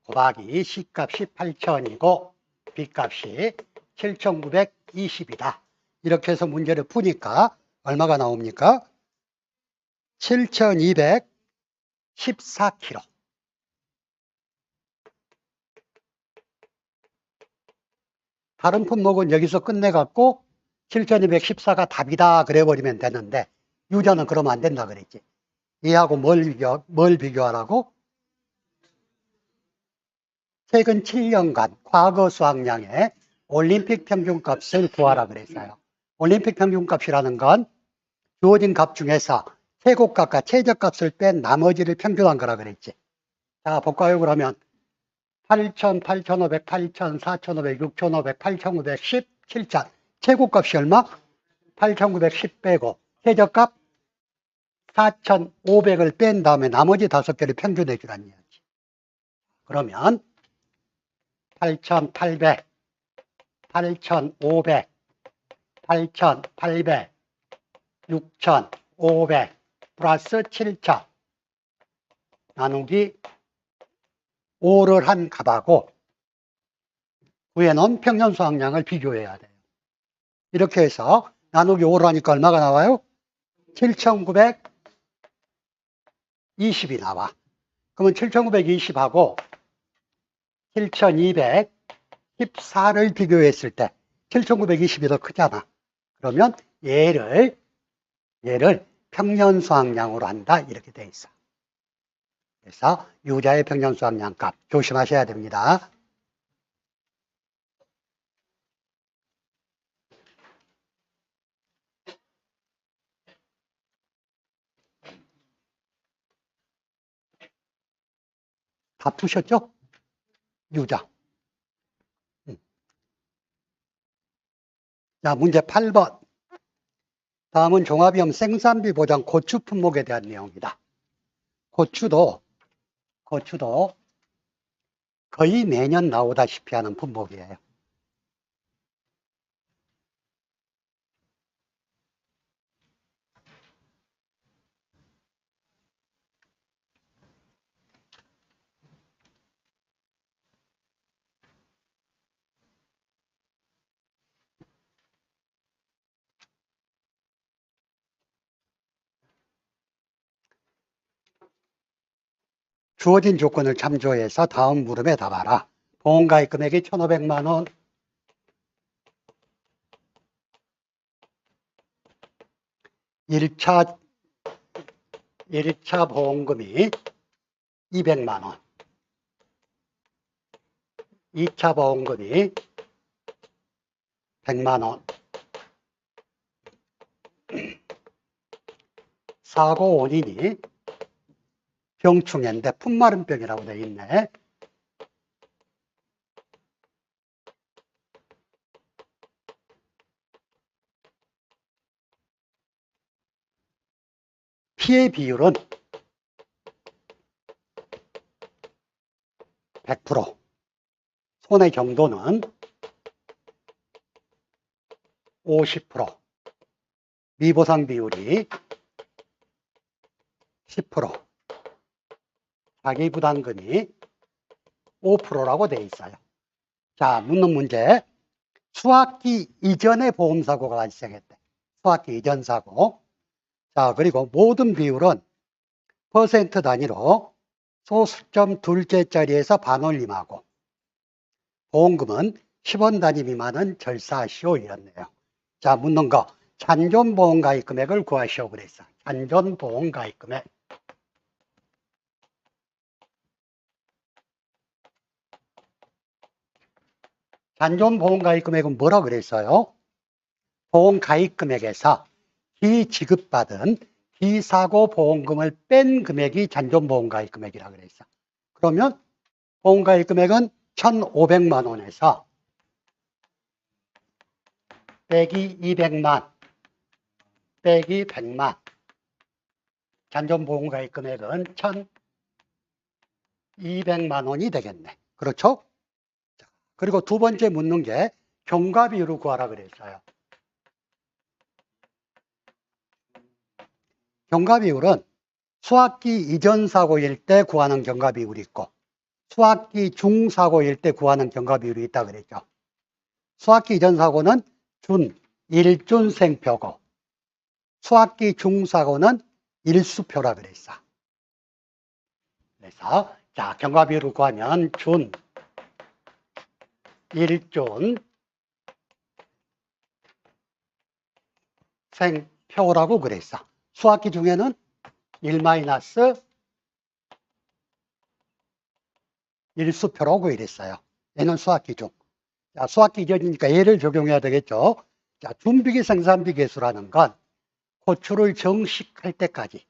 곱하기 C값이 8,000이고 B값이 7,920이다. 이렇게 해서 문제를 푸니까 얼마가 나옵니까? 7,214kg. 다른 품목은 여기서 끝내갖고 7,214가 답이다 그래버리면 되는데 유전은 그러면 안 된다 그랬지. 얘하고 뭘 비교하라고? 최근 7년간 과거 수학량의 올림픽 평균값을 구하라 그랬어요. 올림픽 평균값이라는 건 주어진 값 중에서 최고값과 최저값을 뺀 나머지를 평균한 거라 그랬지. 자, 볼까요? 그러면 8,000, 8,500, 8,000, 4,500, 6,500, 8,910, 7,000. 최고값이 얼마? 8,910 빼고 최저값 4,500을 뺀 다음에 나머지 5개를 평균해 주라는 이야기지. 그러면 8,800, 8,500, 8,800, 6,500 플러스 7,000 나누기 5를 한 값하고 위에는 평년 수확량을 비교해야 돼요. 이렇게 해서 나누기 5를 하니까 얼마가 나와요? 7,920이 나와. 그러면 7,920하고 7,214를 비교했을 때 7,920이 더 크잖아. 그러면 얘를 평년 수확량으로 한다 이렇게 돼 있어. 그래서 유자의 평년 수확량 값 조심하셔야 됩니다. 다 푸셨죠? 유자. 자, 문제 8번. 다음은 종합위험 생산비 보장 고추 품목에 대한 내용이다. 고추도 거의 매년 나오다시피 하는 품목이에요. 주어진 조건을 참조해서 다음 물음에 답하라. 보험가입 금액이 1,500만 원. 1차 보험금이 200만 원. 2차 보험금이 100만 원. 사고 원인이 병충해인데 풍마름병이라고 되어 있네. 피해 비율은 100%, 손해 정도는 50%, 미보상 비율이 10%, 자기 부담금이 5%라고 되어 있어요. 자, 묻는 문제. 수학기 이전에 보험사고가 발생했대. 수학기 이전 사고. 자, 그리고 모든 비율은 퍼센트 단위로 소수점 둘째 자리에서 반올림하고 보험금은 10원 단위 미만은 절사하시오 이렇네요. 자, 묻는 거. 잔존보험가입 금액을 구하시오 그랬어. 잔존보험가입 금액. 잔존보험가입 금액은 뭐라 그랬어요? 보험가입 금액에서 기지급받은 비사고 보험금을 뺀 금액이 잔존보험가입 금액이라 그랬어. 그러면 보험가입 금액은 1,500만 원에서 빼기 200만 빼기 100만 잔존보험가입 금액은 1,200만 원이 되겠네. 그렇죠? 그리고 두 번째 묻는 게 경과비율을 구하라 그랬어요. 경과 비율은 수학기 이전 사고일 때 구하는 경과 비율이 있고 수학기 중 사고일 때 구하는 경과 비율이 있다 그랬죠. 수학기 이전 사고는 일준생표고 수학기 중 사고는 일수표라 그랬어. 그래서 자, 경과 비율을 구하면 일준 생표라고 그랬어. 수학기 중에는 1-1수표라고 이랬어요. 얘는 수학기 중. 자, 수학기 이전이니까 얘를 적용해야 되겠죠. 자, 준비기 생산비 계수라는 건 고추를 정식할 때까지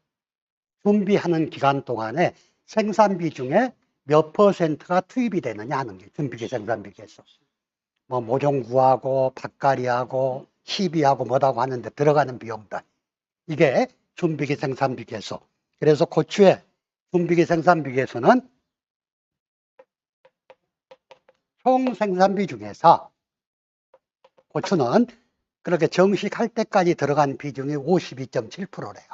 준비하는 기간 동안에 생산비 중에 몇 %가 투입이 되느냐 하는 게 준비기 생산비 계수. 뭐 모종 구하고 밭갈이하고 시비하고 뭐라고 하는데 들어가는 비용들. 이게 준비기 생산비 계수. 그래서 고추의 준비기 생산비 계수는 총 생산비 중에서 고추는 그렇게 정식할 때까지 들어간 비중이 52.7%래요.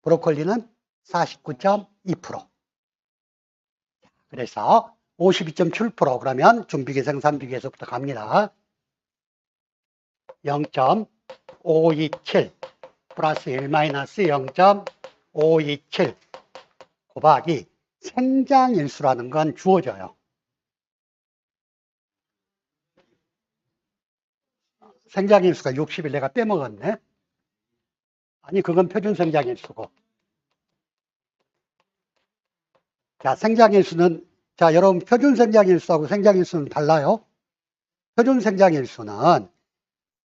브로콜리는 49.2%. 그래서 52.7% 그러면 준비기 생산비 계수부터 갑니다. 0.527 플러스 1 마이너스 0.527 곱하기 생장일수라는 건 주어져요. 생장일수가 60일 내가 빼먹었네. 아니 그건 표준 생장일수고. 자, 생장일수는 자, 여러분 표준 생장일수하고 생장일수는 달라요. 표준 생장일수는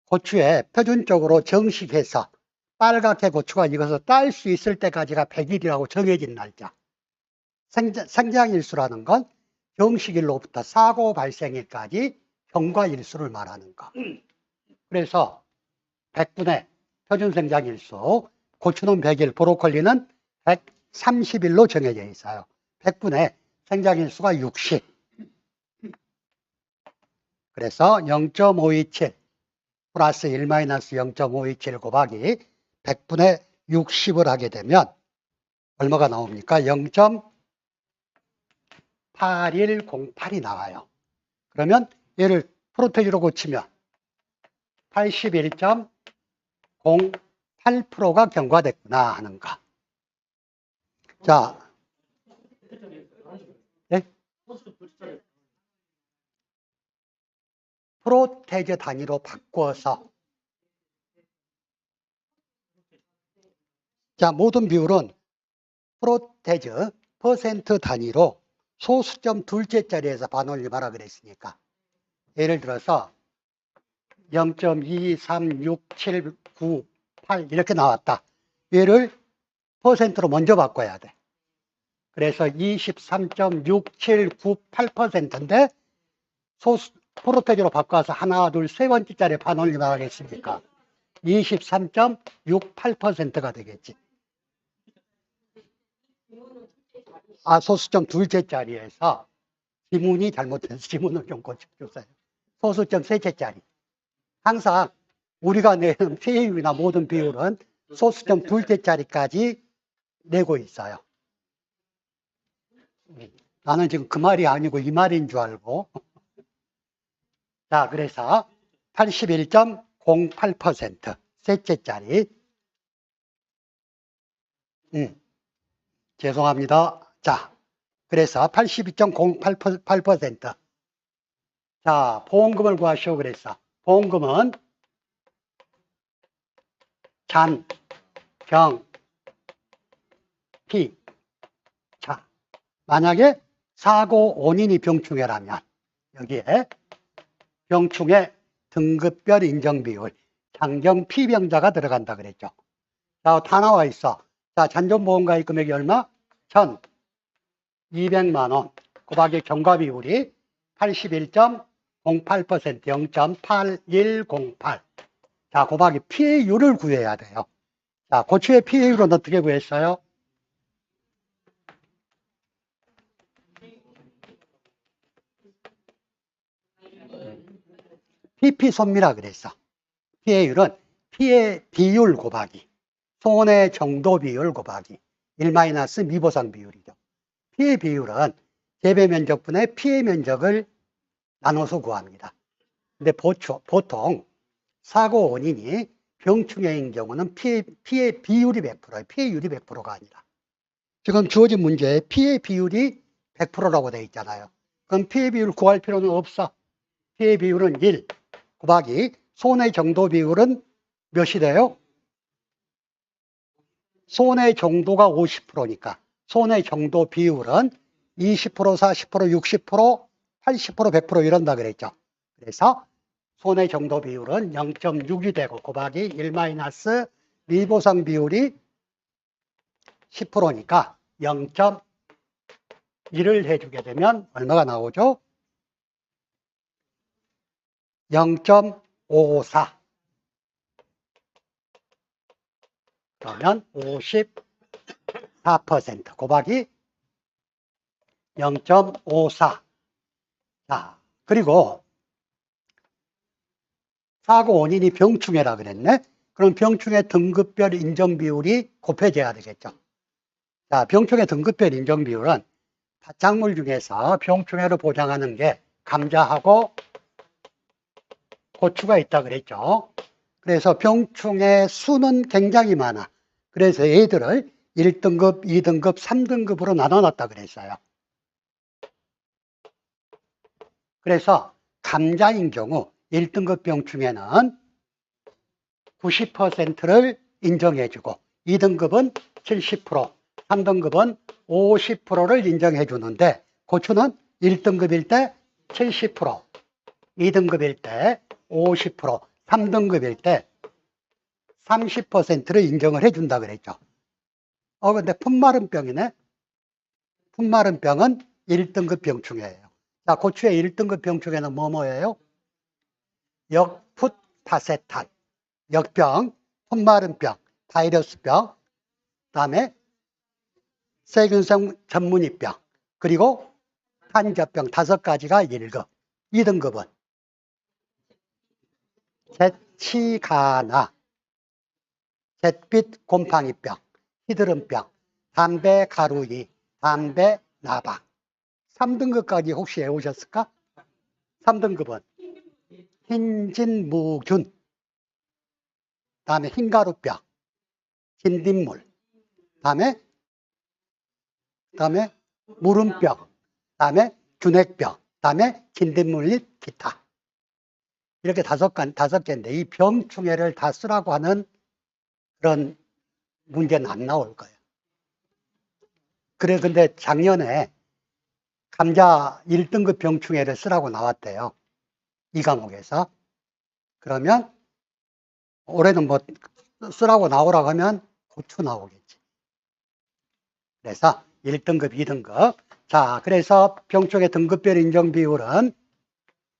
고추에 표준적으로 정식해서 빨갛게 고추가 익어서 딸 수 있을 때까지가 100일이라고 정해진 날짜. 생장일수라는 건 정식일로부터 사고 발생일까지 경과일수를 말하는 거. 그래서 100분의 표준 생장일수, 고추는 100일, 브로콜리는 130일로 정해져 있어요. 100분의 생장일수가 60. 그래서 0.527 플러스 1 마이너스 0.527 곱하기 100분의 60을 하게 되면 얼마가 나옵니까? 0.8108이 나와요. 그러면 얘를 프로테이지로 고치면 81.08%가 경과됐구나 하는 거. 자, 네? 프로테이지 단위로 바꿔서 자, 모든 비율은 프로테이지 퍼센트 단위로 소수점 둘째 자리에서 반올림하라 그랬으니까 예를 들어서 0.23679 이렇게 나왔다. 얘를 퍼센트로 먼저 바꿔야 돼. 그래서 23.6798%인데 프로테이지로 바꿔서 하나, 둘, 세 번째 자리에 반올림을 하겠습니까? 23.68%가 되겠지. 아, 소수점 둘째 자리에서 지문이 잘못돼서 지문을 좀 고쳐주세요. 소수점 셋째 자리. 항상 우리가 내는 피해율이나 모든 비율은 소수점 둘째 자리까지 내고 있어요. 나는 지금 그 말이 아니고 이 말인 줄 알고. 자, 그래서 81.08% 셋째 자리. 죄송합니다. 자, 그래서 82.08%. 자, 보험금을 구하시오 그랬어. 보험금은 잔, 경, 피. 자, 만약에 사고 원인이 병충해라면 여기에 병충해 등급별 인정비율, 장경 피병자가 들어간다 그랬죠. 자, 다 나와 있어. 자, 잔존보험가입 금액이 얼마? 1,200만 원. 곱하기 경과비율이 81.08%, 0.8108. 자, 곱하기 피해율을 구해야 돼요. 자, 고추의 피해율은 어떻게 구했어요? PP 손미라 그랬어. 피해율은 피해 비율 곱하기 손해 정도 비율 곱하기 1 미보상 비율이죠. 피해 비율은 재배 면적분의 피해 면적을 나눠서 구합니다. 근데 보통 사고 원인이 병충해인 경우는 피해 비율이 100%예요. 피해율이 100%가 아니라. 지금 주어진 문제에 피해 비율이 100%라고 되어 있잖아요. 그럼 피해 비율 구할 필요는 없어. 피해 비율은 1 곱하기 손해 정도 비율은 몇이 돼요? 손해 정도가 50%니까 손해 정도 비율은 20%, 40%, 60%, 80%, 100% 이런다 그랬죠. 그래서 손해 정도 비율은 0.6이 되고 곱하기 1 미보상 비율이 10%니까 0.1을 해주게 되면 얼마가 나오죠? 0.54. 그러면 54% 곱하기 0.54. 자, 그리고 사고 원인이 병충해라 그랬네. 그럼 병충해 등급별 인정 비율이 곱해져야 되겠죠. 자, 병충해 등급별 인정 비율은 바짝물 중에서 병충해를 보장하는 게 감자하고 고추가 있다 그랬죠. 그래서 병충해 수는 굉장히 많아. 그래서 얘들을 1등급, 2등급, 3등급으로 나눠놨다 그랬어요. 그래서 감자인 경우 1등급 병충해는 90%를 인정해주고 2등급은 70%, 3등급은 50%를 인정해 주는데 고추는 1등급일 때 70%, 2등급일 때 50%, 3등급일 때 30%를 인정을 해준다 그랬죠. 근데 품마른병이네. 품마른병은 1등급 병충해예요. 자, 고추의 1등급 병충해는 뭐예요? 역풋파세탄, 역병, 품마른병, 바이러스병, 그다음에 세균성 전문이병, 그리고 탄저병 5가지가 1급. 2등급은 재치가나, 잿빛 곰팡이병, 히드름병, 담배 가루이, 담배 나박. 3등급까지 혹시 외우셨을까? 3등급은 흰진무균, 다음에 흰가루병, 진딧물, 다음에 무름병, 다음에 균핵병, 다음에 진딧물릿 기타. 이렇게 다섯 개인데 이 병충해를 다 쓰라고 하는 그런 문제는 안 나올 거예요. 그래, 근데 작년에 감자 1등급 병충해를 쓰라고 나왔대요. 이 과목에서. 그러면 올해는 뭐 쓰라고 나오라고 하면 고추 나오겠지. 그래서 1등급, 2등급. 자, 그래서 병충해 등급별 인정 비율은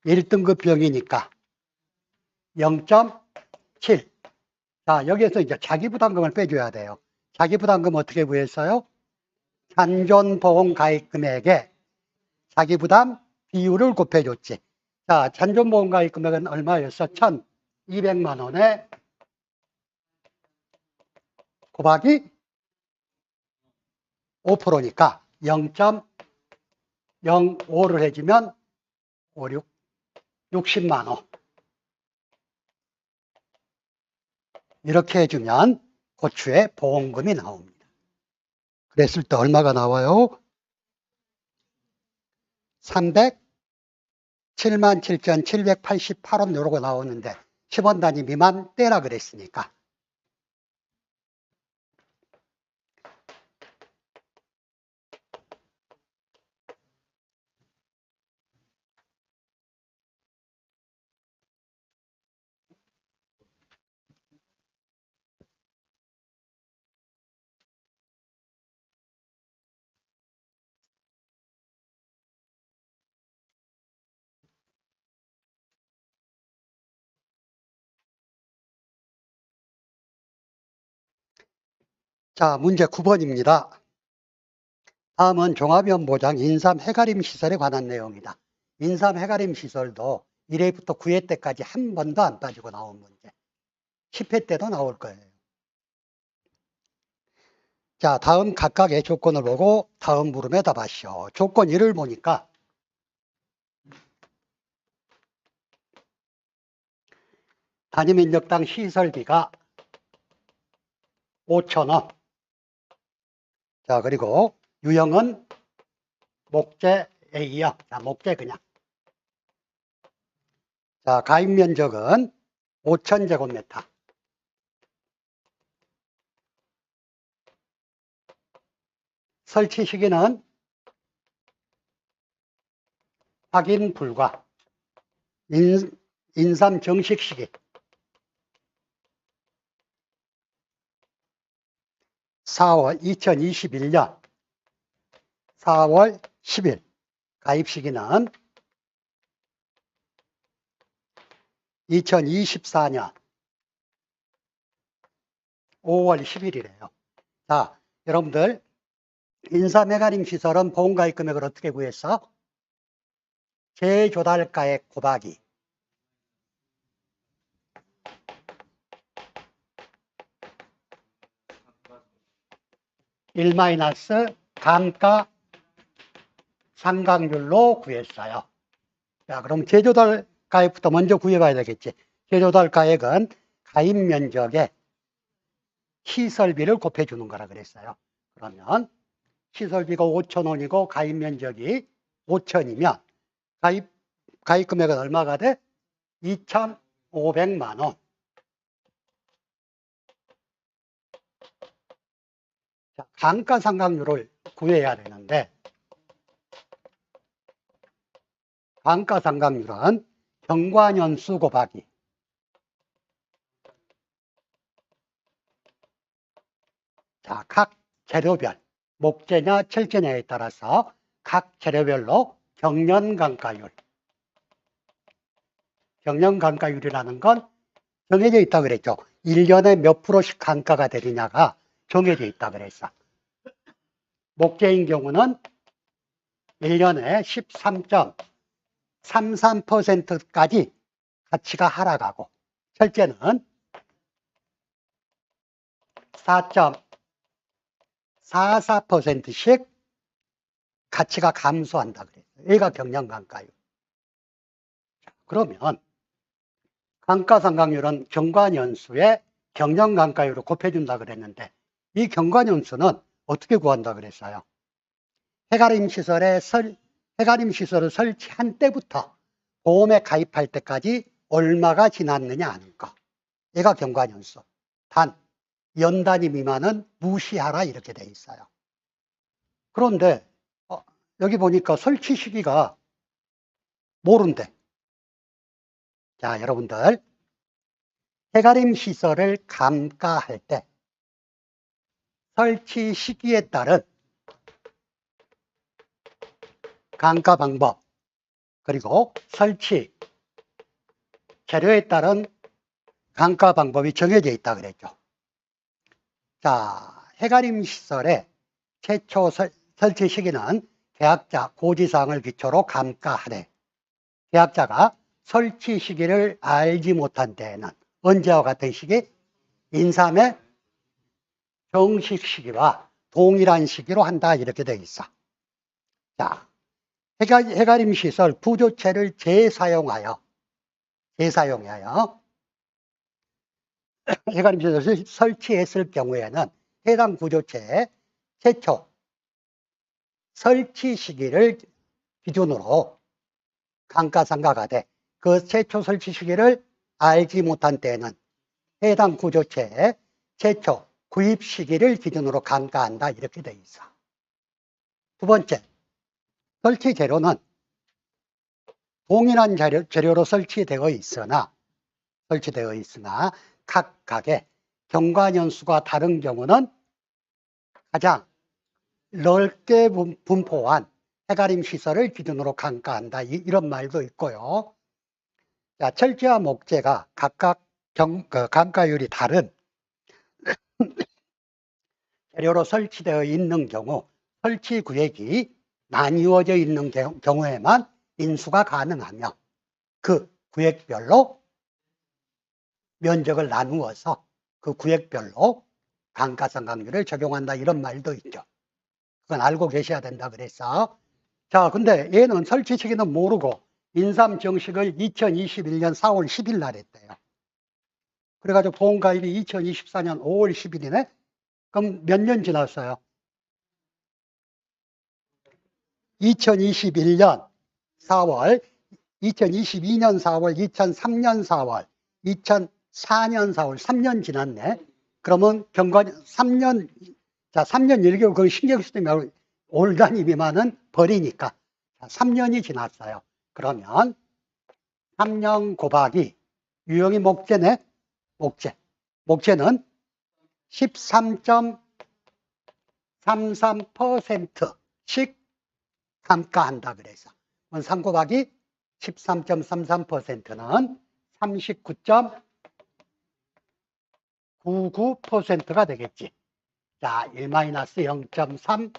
1등급 병이니까 0.7. 자, 여기에서 이제 자기부담금을 빼줘야 돼요. 자기부담금 어떻게 구했어요? 잔존보험가입금액에 자기부담 비율을 곱해줬지. 자, 잔존보험가입금액은 얼마였어? 1,200만 원에 곱하기 5%니까 0.05를 해주면 60만 원. 이렇게 해주면 고추에 보험금이 나옵니다. 그랬을 때 얼마가 나와요? 307만 7,788원 이러고 나오는데 10원 단위 미만 떼라 그랬으니까. 자, 문제 9번입니다. 다음은 종합연보장 인삼 해가림 시설에 관한 내용이다. 인삼 해가림 시설도 1회부터 9회 때까지 한 번도 안 빠지고 나온 문제. 10회 때도 나올 거예요. 자, 다음 각각의 조건을 보고 다음 물음에 답하시오. 조건 1을 보니까 단위면적당 시설비가 5,000원. 자, 그리고 유형은 목재 A요. 자, 목재 그냥. 자, 가입 면적은 5,000제곱미터. 설치 시기는 확인 불가. 인삼 정식 시기. 2021년 4월 10일. 가입 시기는 2024년 5월 10일이래요. 자, 여러분들 인삼메가림 시설은 보험가입 금액을 어떻게 구했어? 재조달가액 곱하기 1 감가 상각률로 구했어요. 자, 그럼 재조달 가액부터 먼저 구해봐야 되겠지. 재조달 가액은 가입 면적에 시설비를 곱해주는 거라 그랬어요. 그러면 시설비가 5,000원이고 가입 면적이 5,000이면 가입 금액은 얼마가 돼? 2,500만 원. 자, 감가상각률을 구해야 되는데 감가상각률은 경과년수 곱하기 자, 각 재료별 목재냐 철제냐에 따라서 각 재료별로 경년감가율. 경년감가율이라는 건 정해져 있다 그랬죠. 1년에 몇 프로씩 감가가 되느냐가 정해져 있다 그랬어. 목재인 경우는 1년에 13.33%까지 가치가 하락하고 철제는 4.44%씩 가치가 감소한다 그랬어요. 얘가 경년감가율. 그러면 감가상각률은 경과년수에 경년감가율을 곱해준다 그랬는데 이 경과년수는 어떻게 구한다 그랬어요? 해가림 시설을 설치한 때부터 보험에 가입할 때까지 얼마가 지났느냐 하는 거. 얘가 경과년수. 단 연단위 미만은 무시하라 이렇게 돼 있어요. 그런데 여기 보니까 설치 시기가 모른대. 자, 여러분들 해가림 시설을 감가할 때 설치 시기에 따른 감가 방법 그리고 설치 재료에 따른 감가 방법이 정해져 있다 그랬죠. 자, 해가림 시설의 최초 설치 시기는 계약자 고지사항을 기초로 감가하되 계약자가 설치 시기를 알지 못한 때에는 언제와 같은 시기? 인삼의 정식 시기와 동일한 시기로 한다 이렇게 되어 있어. 자, 해가림 시설 구조체를 재사용하여 해가림 시설을 설치했을 경우에는 해당 구조체의 최초 설치 시기를 기준으로 감가상각하되 그 최초 설치 시기를 알지 못한 때에는 해당 구조체의 최초 구입 시기를 기준으로 감가한다 이렇게 되어 있어. 두 번째, 설치 재료는 동일한 재료로 설치되어 있으나 각각의 경과년수가 다른 경우는 가장 넓게 분포한 해가림 시설을 기준으로 감가한다 이런 말도 있고요. 자, 철제와 목재가 각각 감가율이 다른 재료로 설치되어 있는 경우 설치 구역이 나뉘어져 있는 경우에만 인수가 가능하며 그 구역별로 면적을 나누어서 그 구역별로 감가상각률을 적용한다 이런 말도 있죠. 그건 알고 계셔야 된다 그래서. 자, 근데 얘는 설치 시기는 모르고 인삼 정식을 2021년 4월 10일 날 했대요. 그래가지고 보험가입이 2024년 5월 10일이네? 그럼 몇 년 지났어요? 2021년 4월, 2022년 4월, 2003년 4월, 2004년 4월, 3년 지났네. 그러면 경과 3년, 자, 3년 1개월, 그걸 신경 쓰지 말고 올 단위 미만은 버리니까. 자, 3년이 지났어요. 그러면 3년 곱하기 유형이 목재네. 목재. 목재는 13.33%씩 감가한다 그래서 3 곱하기 13.33%는 39.99%가 되겠지. 자, 1-0.3,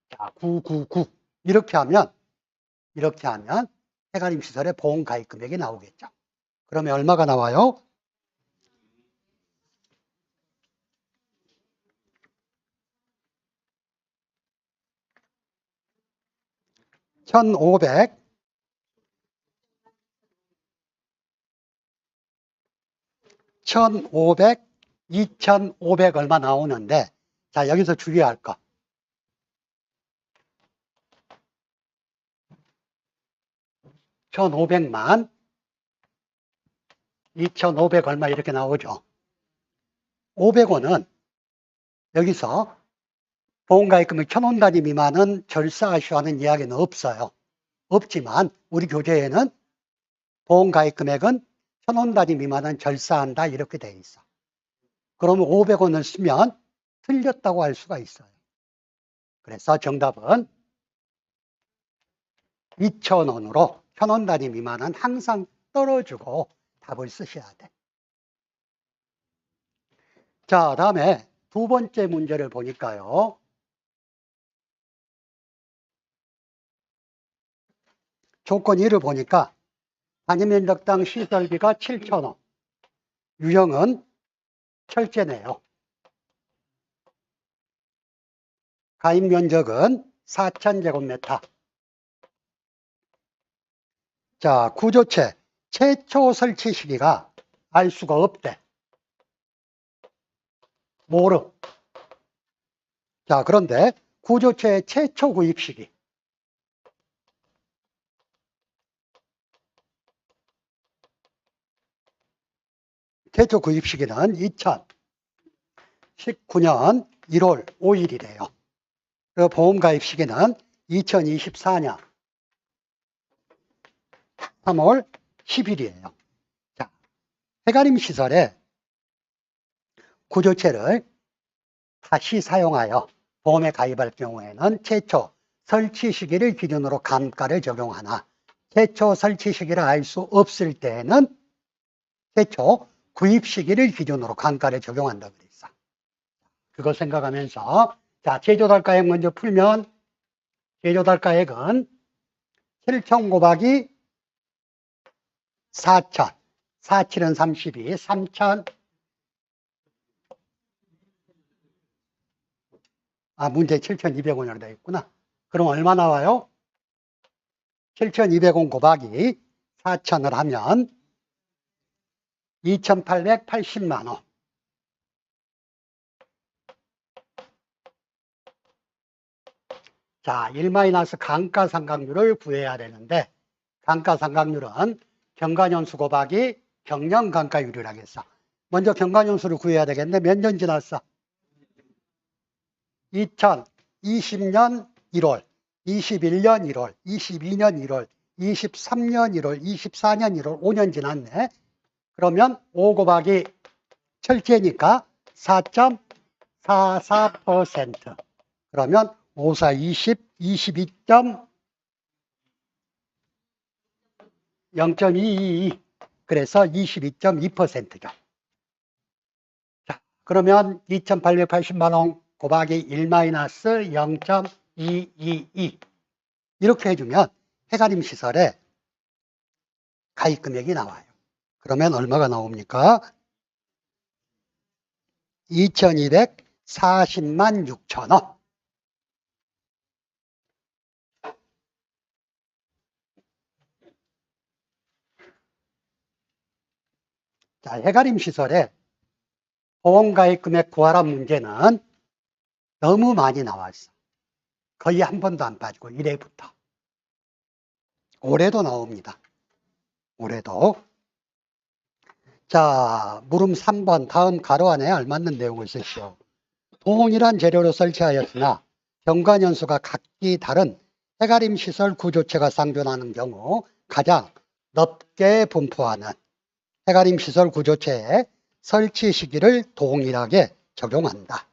자, 999. 이렇게 하면 해가림 시설의 보험 가입 금액이 나오겠죠. 그러면 얼마가 나와요? 1,500, 1,500, 2,500 얼마 나오는데, 자, 여기서 주의할 거. 1,500만, 2,500 얼마 이렇게 나오죠. 500원은 여기서 보험가입금액 1,000원 단위 미만은 절사하시오하는 이야기는 없어요. 없지만 우리 교재에는 보험가입금액은 1,000원 단위 미만은 절사한다 이렇게 돼 있어. 그러면 500원을 쓰면 틀렸다고 할 수가 있어요. 그래서 정답은 2,000원으로 1,000원 단위 미만은 항상 떨어주고 답을 쓰셔야 돼. 자, 다음에 두 번째 문제를 보니까요. 조건 1을 보니까 단위면적당 시설비가 7,000원. 유형은 철제네요. 가입면적은 4,000제곱미터. 자, 구조체 최초 설치 시기가 알 수가 없대. 모르. 자, 그런데 구조체의 최초 구입 시기. 최초 구입 시기는 2019년 1월 5일이래요. 그리고 보험 가입 시기는 2024년 3월 10일이에요. 자, 해가림 시설에 구조체를 다시 사용하여 보험에 가입할 경우에는 최초 설치 시기를 기준으로 감가를 적용하나 최초 설치 시기를 알 수 없을 때에는 최초 구입 시기를 기준으로 감가를 적용한다고 그랬어. 그거 생각하면서 자, 제조달가액 먼저 풀면 제조달가액은 7,000 곱하기 4,000, 4,7은 32, 3,000, 문제 7,200원이라고 되어 있구나. 그럼 얼마 나와요? 7,200원 곱하기 4,000을 하면 2,880만 원. 자, 1 감가상각률을 구해야 되는데 감가상각률은 경과년수 곱하기 경영감가율이라고 했어. 먼저 경과년수를 구해야 되겠는데 몇 년 지났어? 2020년 1월, 21년 1월, 22년 1월, 23년 1월, 24년 1월, 5년 지났네. 그러면 5 곱하기 철제니까 4.44%. 그러면 5, 4, 20, 0.222. 그래서 22.2%죠. 자, 그러면 2,880만 원 곱하기 1 0.222. 이렇게 해주면 해가림 시설에 가입 금액이 나와요. 그러면 얼마가 나옵니까? 2240만 6천원. 자, 해가림 시설에 보험가입 금액 구하란 문제는 너무 많이 나왔어. 거의 한 번도 안 빠지고 1회부터. 올해도 나옵니다. 올해도. 자, 물음 3번 다음 가로 안에 알맞는 내용을 쓰시오. 동일한 재료로 설치하였으나 경관연수가 각기 다른 해가림 시설 구조체가 상존하는 경우 가장 넓게 분포하는 해가림 시설 구조체의 설치 시기를 동일하게 적용한다.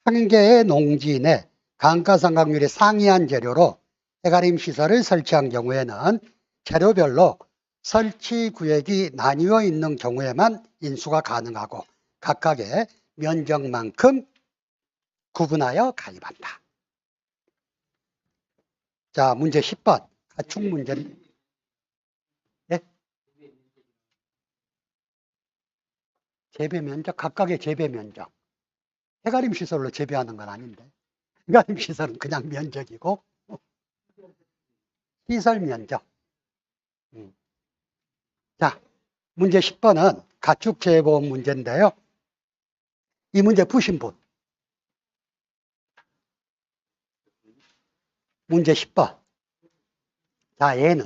한 개의 농지 내 감가상각률이 상이한 재료로 해가림 시설을 설치한 경우에는 재료별로 설치 구역이 나뉘어 있는 경우에만 인수가 가능하고 각각의 면적만큼 구분하여 가입한다. 자, 문제 10번 가축 문제. 예? 재배 면적, 각각의 재배 면적. 해가림 시설로 재배하는 건 아닌데. 해가림 시설은 그냥 면적이고 시설 면적. 자, 문제 10번은 가축 재보험 문제인데요. 이 문제 푸신 분. 문제 10번. 자, 얘는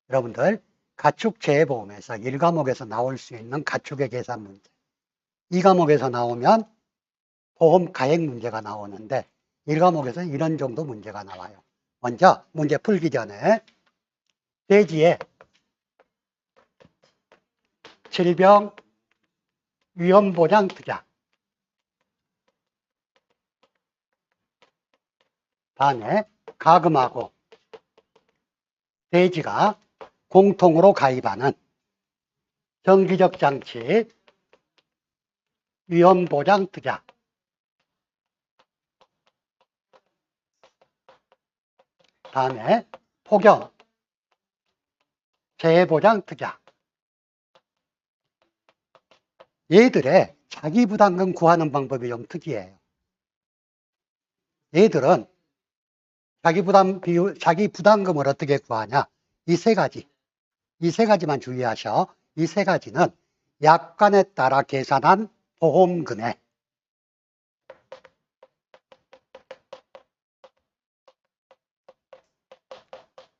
여러분들 가축 재보험에서 1과목에서 나올 수 있는 가축의 계산 문제. 2과목에서 나오면 보험 가액 문제가 나오는데 1과목에서는 이런 정도 문제가 나와요. 먼저 문제 풀기 전에 돼지의 질병 위험보장 투자, 다음에 가금하고 돼지가 공통으로 가입하는 정기적 장치 위험보장 투자, 다음에 폭염 재해보장 투자. 얘들의 자기부담금 구하는 방법이 좀 특이해요. 얘들은 자기부담금을 어떻게 구하냐? 이 세 가지만 주의하셔. 이 세 가지는 약관에 따라 계산한 보험금액,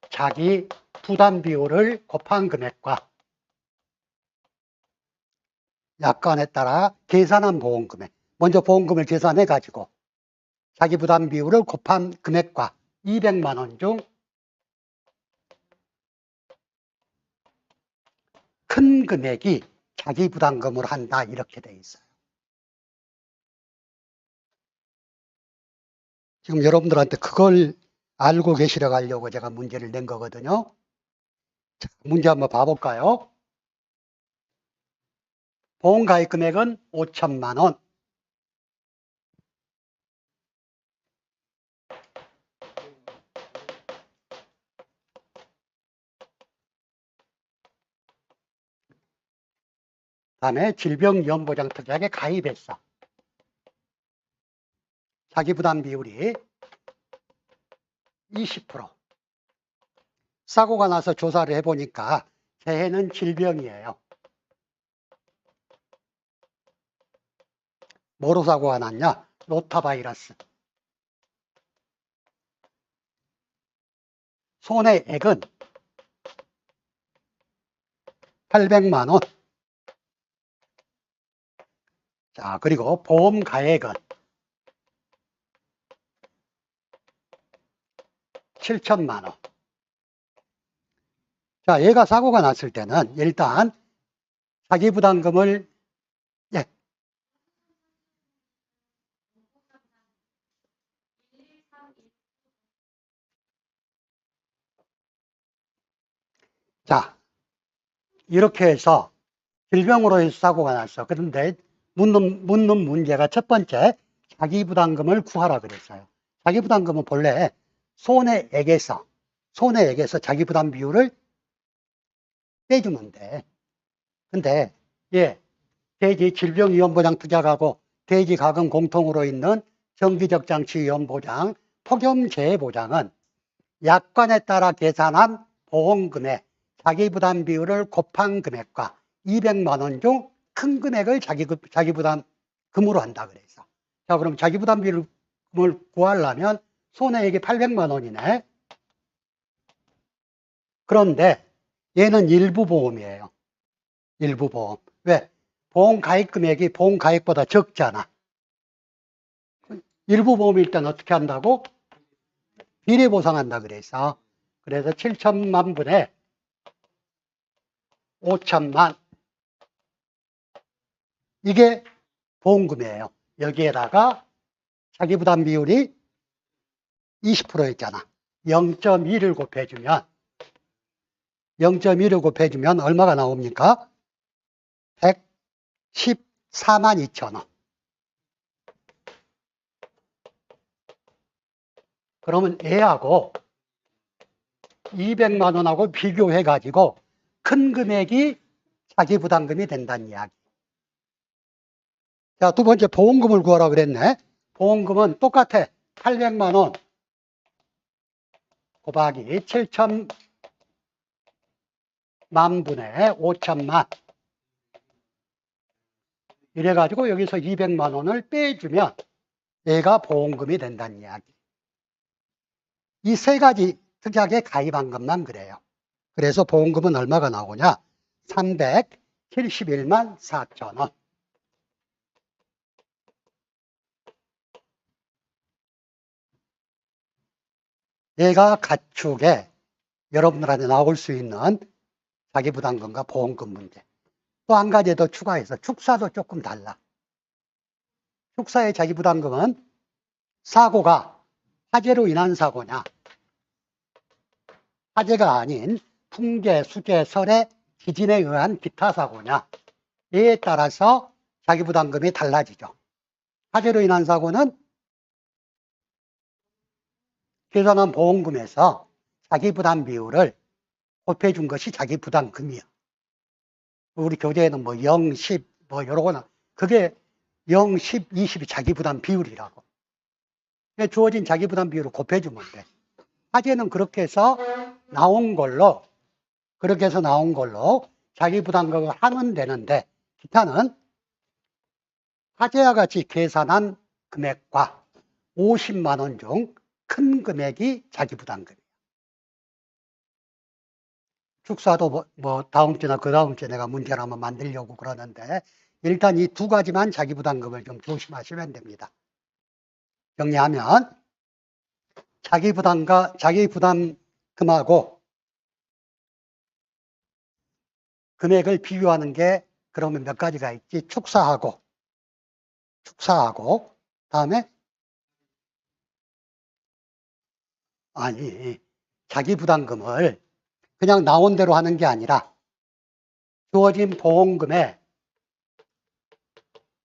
자기 부담 비율을 곱한 금액과 약관에 따라 계산한 보험금액. 먼저 보험금을 계산해 가지고 자기 부담 비율을 곱한 금액과 200만 원 중 큰 금액이 자기 부담금을 한다, 이렇게 돼 있어요. 지금 여러분들한테 그걸 알고 계시려 가려고 제가 문제를 낸 거거든요. 자, 문제 한번 봐볼까요? 보험 가입 금액은 5천만 원. 다음에 질병위험보장 특약에 가입했어. 자기 부담 비율이 20%. 사고가 나서 조사를 해보니까 재해는 질병이에요. 뭐로 사고가 났냐? 로타바이러스. 손해액은 800만 원. 자, 그리고 보험 가액은 7천만 원. 자, 얘가 사고가 났을 때는 일단 자기 부담금을 자, 이렇게 해서 질병으로 해서 사고가 났어. 그런데 묻는 문제가 첫 번째, 자기 부담금을 구하라 그랬어요. 자기 부담금은 본래 손해액에서 자기 부담 비율을 빼주면 돼. 근데 돼지 질병위험보장 투자하고 대지 가금 공통으로 있는 정기적 장치 위험 보장, 폭염재해 보장은 약관에 따라 계산한 보험금의 자기부담 비율을 곱한 금액과 200만 원 중 큰 금액을 자기부담금으로 한다 그래서. 자, 그럼 자기부담 비율을 구하려면 손해액이 800만 원이네. 그런데 얘는 일부 보험이에요. 일부 보험. 왜? 보험 가입 금액이 보험 가입보다 적잖아. 일부 보험일 땐 어떻게 한다고? 비례 보상한다 그래서. 그래서 7천만 분에 5천만. 이게 보험금이에요. 여기에다가 자기부담 비율이 20%였잖아. 0.2를 곱해주면 0.1을 곱해주면 얼마가 나옵니까? 114만 2천 원. 그러면 얘하고 200만 원하고 비교해가지고 큰 금액이 자기부담금이 된다는 이야기. 자, 두 번째 보험금을 구하라 그랬네. 보험금은 똑같아. 800만 원 곱하기 7천만 분의 5천만. 이래가지고 여기서 200만 원을 빼주면 얘가 보험금이 된다는 이야기. 이 세 가지 특약에 가입한 것만 그래요. 그래서 보험금은 얼마가 나오냐? 371만 4천 원. 얘가 가축에 여러분들한테 나올 수 있는 자기부담금과 보험금 문제. 또 한 가지 더 추가해서 축사도 조금 달라. 축사의 자기부담금은 사고가 화재로 인한 사고냐, 화재가 아닌 풍계, 수재, 설해, 지진에 의한 기타 사고냐, 이에 따라서 자기부담금이 달라지죠. 화재로 인한 사고는 계산한 보험금에서 자기부담 비율을 곱해준 것이 자기부담금이야. 우리 교재에는 뭐 0, 10, 뭐 여러 거는 그게 0, 10, 20이 자기부담 비율이라고. 주어진 자기부담 비율을 곱해주면 돼. 화재는 그렇게 해서 나온 걸로 자기부담금을 하면 되는데, 기타는 화재와 같이 계산한 금액과 50만 원 중 큰 금액이 자기부담금이에요. 축사도 뭐 다음 주나 그 다음 주에 내가 문제를 한번 만들려고 그러는데, 일단 이 두 가지만 자기부담금을 좀 조심하시면 됩니다. 정리하면 자기부담금하고 금액을 비교하는 게 그러면 몇 가지가 있지? 축사하고 다음에 아니, 자기부담금을 그냥 나온 대로 하는 게 아니라 주어진 보험금에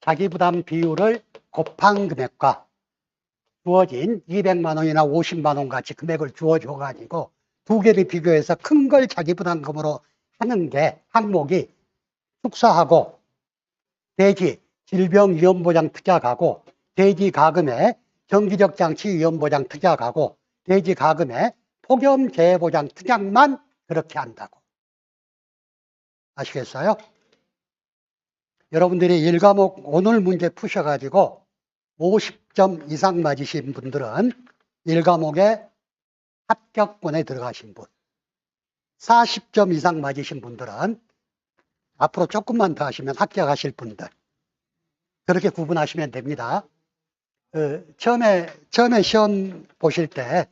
자기부담 비율을 곱한 금액과 주어진 200만 원이나 50만 원 같이 금액을 주어줘가지고 두 개를 비교해서 큰 걸 자기부담금으로 하는 게 항목이 축사하고 대지 질병위험보장 특약하고 대지 가금의 정기적 장치 위험보장 특약하고 대지 가금의 폭염재해보장 특약만 그렇게 한다고. 아시겠어요? 여러분들이 1과목 오늘 문제 푸셔가지고 50점 이상 맞으신 분들은 1과목에 합격권에 들어가신 분, 40점 이상 맞으신 분들은 앞으로 조금만 더 하시면 합격하실 분들, 그렇게 구분하시면 됩니다. 처음에 시험 보실 때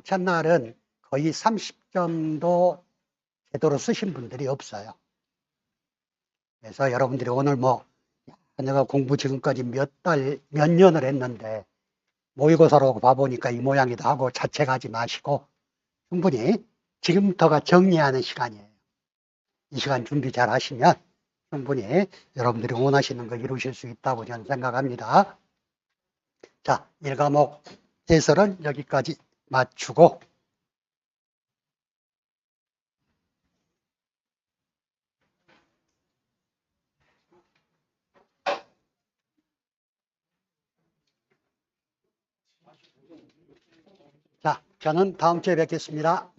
첫날은 거의 30점도 제대로 쓰신 분들이 없어요. 그래서 여러분들이 오늘 뭐 내가 공부 지금까지 몇 년을 했는데 모의고사로 봐보니까 이 모양이다 하고 자책하지 마시고 충분히 지금부터가 정리하는 시간이에요. 이 시간 준비 잘 하시면 충분히 여러분들이 원하시는 거 이루실 수 있다고 저는 생각합니다. 자, 1과목 해설은 여기까지 마치고 자, 저는 다음 주에 뵙겠습니다.